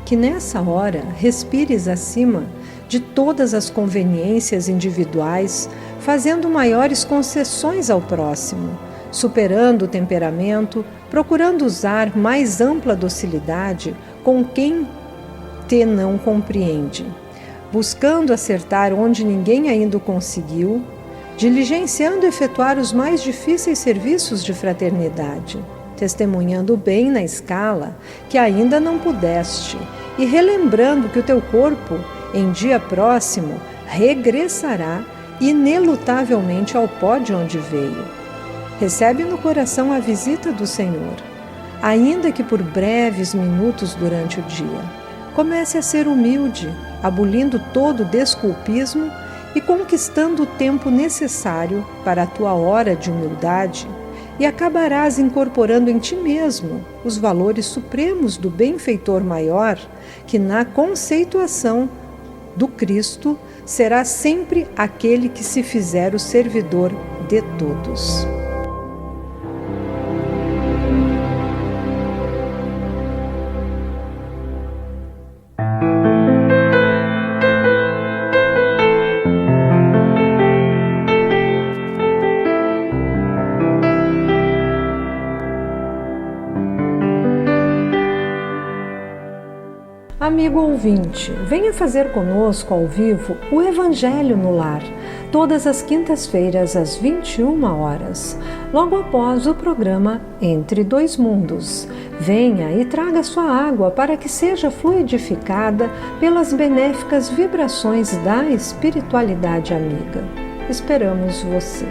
B: Que nessa hora respires acima de todas as conveniências individuais, fazendo maiores concessões ao próximo, superando o temperamento, procurando usar mais ampla docilidade com quem te não compreende, buscando acertar onde ninguém ainda o conseguiu, diligenciando efetuar os mais difíceis serviços de fraternidade, testemunhando o bem na escala que ainda não pudeste e relembrando que o teu corpo, em dia próximo, regressará inelutavelmente ao pó de onde veio. Recebe no coração a visita do Senhor, ainda que por breves minutos durante o dia. Comece a ser humilde, abolindo todo o desculpismo e conquistando o tempo necessário para a tua hora de humildade, e acabarás incorporando em ti mesmo os valores supremos do benfeitor maior, que na conceituação do Cristo será sempre aquele que se fizer o servidor de todos. Amigo ouvinte, venha fazer conosco ao vivo o Evangelho no Lar, todas as quintas-feiras às 21 horas, logo após o programa Entre Dois Mundos. Venha e traga sua água para que seja fluidificada pelas benéficas vibrações da espiritualidade amiga. Esperamos você.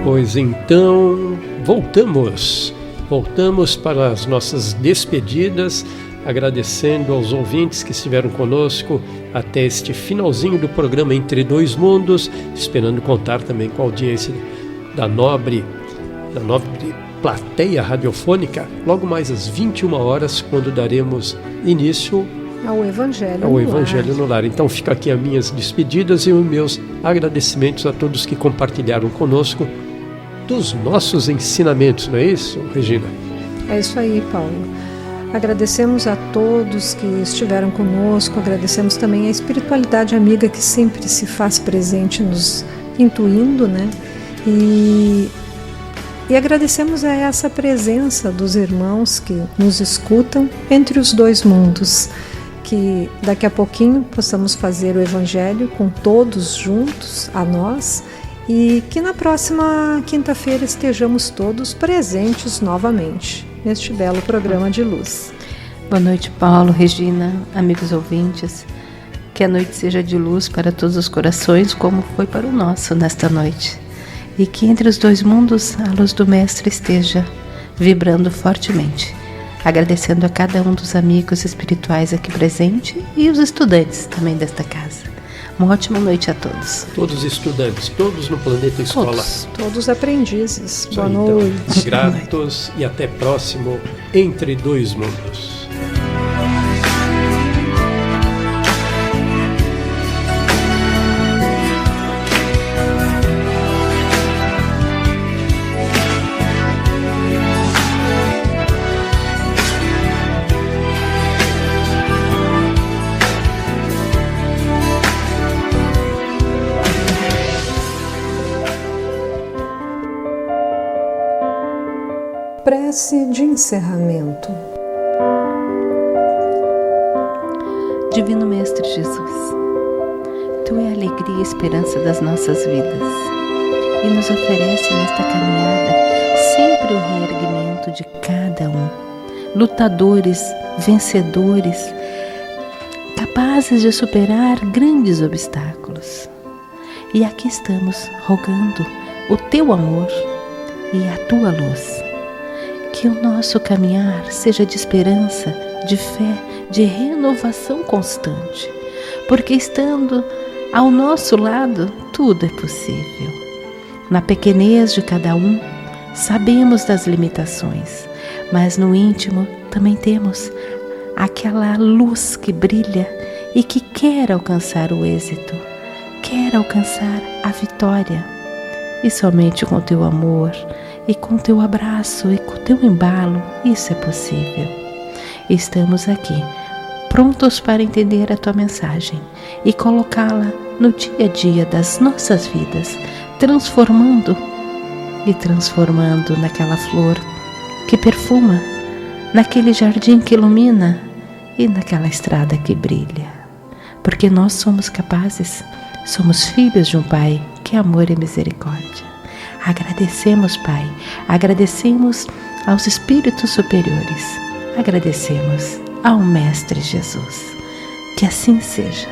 A: Pois então, voltamos para as nossas despedidas, agradecendo aos ouvintes que estiveram conosco até este finalzinho do programa Entre Dois Mundos, esperando contar também com a audiência da nobre plateia radiofônica, logo mais às 21 horas, quando daremos início
B: ao Evangelho
A: no Lar. Então fica aqui as minhas despedidas e os meus agradecimentos a todos que compartilharam conosco dos nossos ensinamentos, não é isso, Regina?
B: É isso aí, Paulo. Agradecemos a todos que estiveram conosco, agradecemos também a espiritualidade amiga que sempre se faz presente nos intuindo, né? E agradecemos a essa presença dos irmãos que nos escutam entre os dois mundos, que daqui a pouquinho possamos fazer o Evangelho com todos juntos, a nós, e que na próxima quinta-feira estejamos todos presentes novamente neste belo programa de luz.
C: Boa noite, Paulo, Regina, amigos ouvintes. Que a noite seja de luz para todos os corações, como foi para o nosso nesta noite. E que entre os dois mundos a luz do Mestre esteja vibrando fortemente. Agradecendo a cada um dos amigos espirituais aqui presente e os estudantes também desta casa. Uma ótima noite a todos.
A: Todos estudantes, todos no Planeta Escola.
B: Todos aprendizes. Boa
A: noite.
B: Então,
A: gratos e até próximo Entre Dois Mundos.
B: Prece de encerramento.
C: Divino Mestre Jesus, Tu é a alegria e esperança das nossas vidas e nos oferece nesta caminhada sempre o reerguimento de cada um, lutadores, vencedores, capazes de superar grandes obstáculos. E aqui estamos rogando o Teu amor e a Tua luz. Que o nosso caminhar seja de esperança, de fé, de renovação constante, porque estando ao nosso lado, tudo é possível. Na pequenez de cada um, sabemos das limitações, mas no íntimo também temos aquela luz que brilha e que quer alcançar o êxito, quer alcançar a vitória. E somente com o Teu amor, e com Teu abraço e com Teu embalo, isso é possível. Estamos aqui, prontos para entender a Tua mensagem e colocá-la no dia a dia das nossas vidas, transformando naquela flor que perfuma, naquele jardim que ilumina e naquela estrada que brilha. Porque nós somos capazes, somos filhos de um Pai que é amor e misericórdia. Agradecemos, Pai, agradecemos aos Espíritos superiores, agradecemos ao Mestre Jesus. Que assim seja.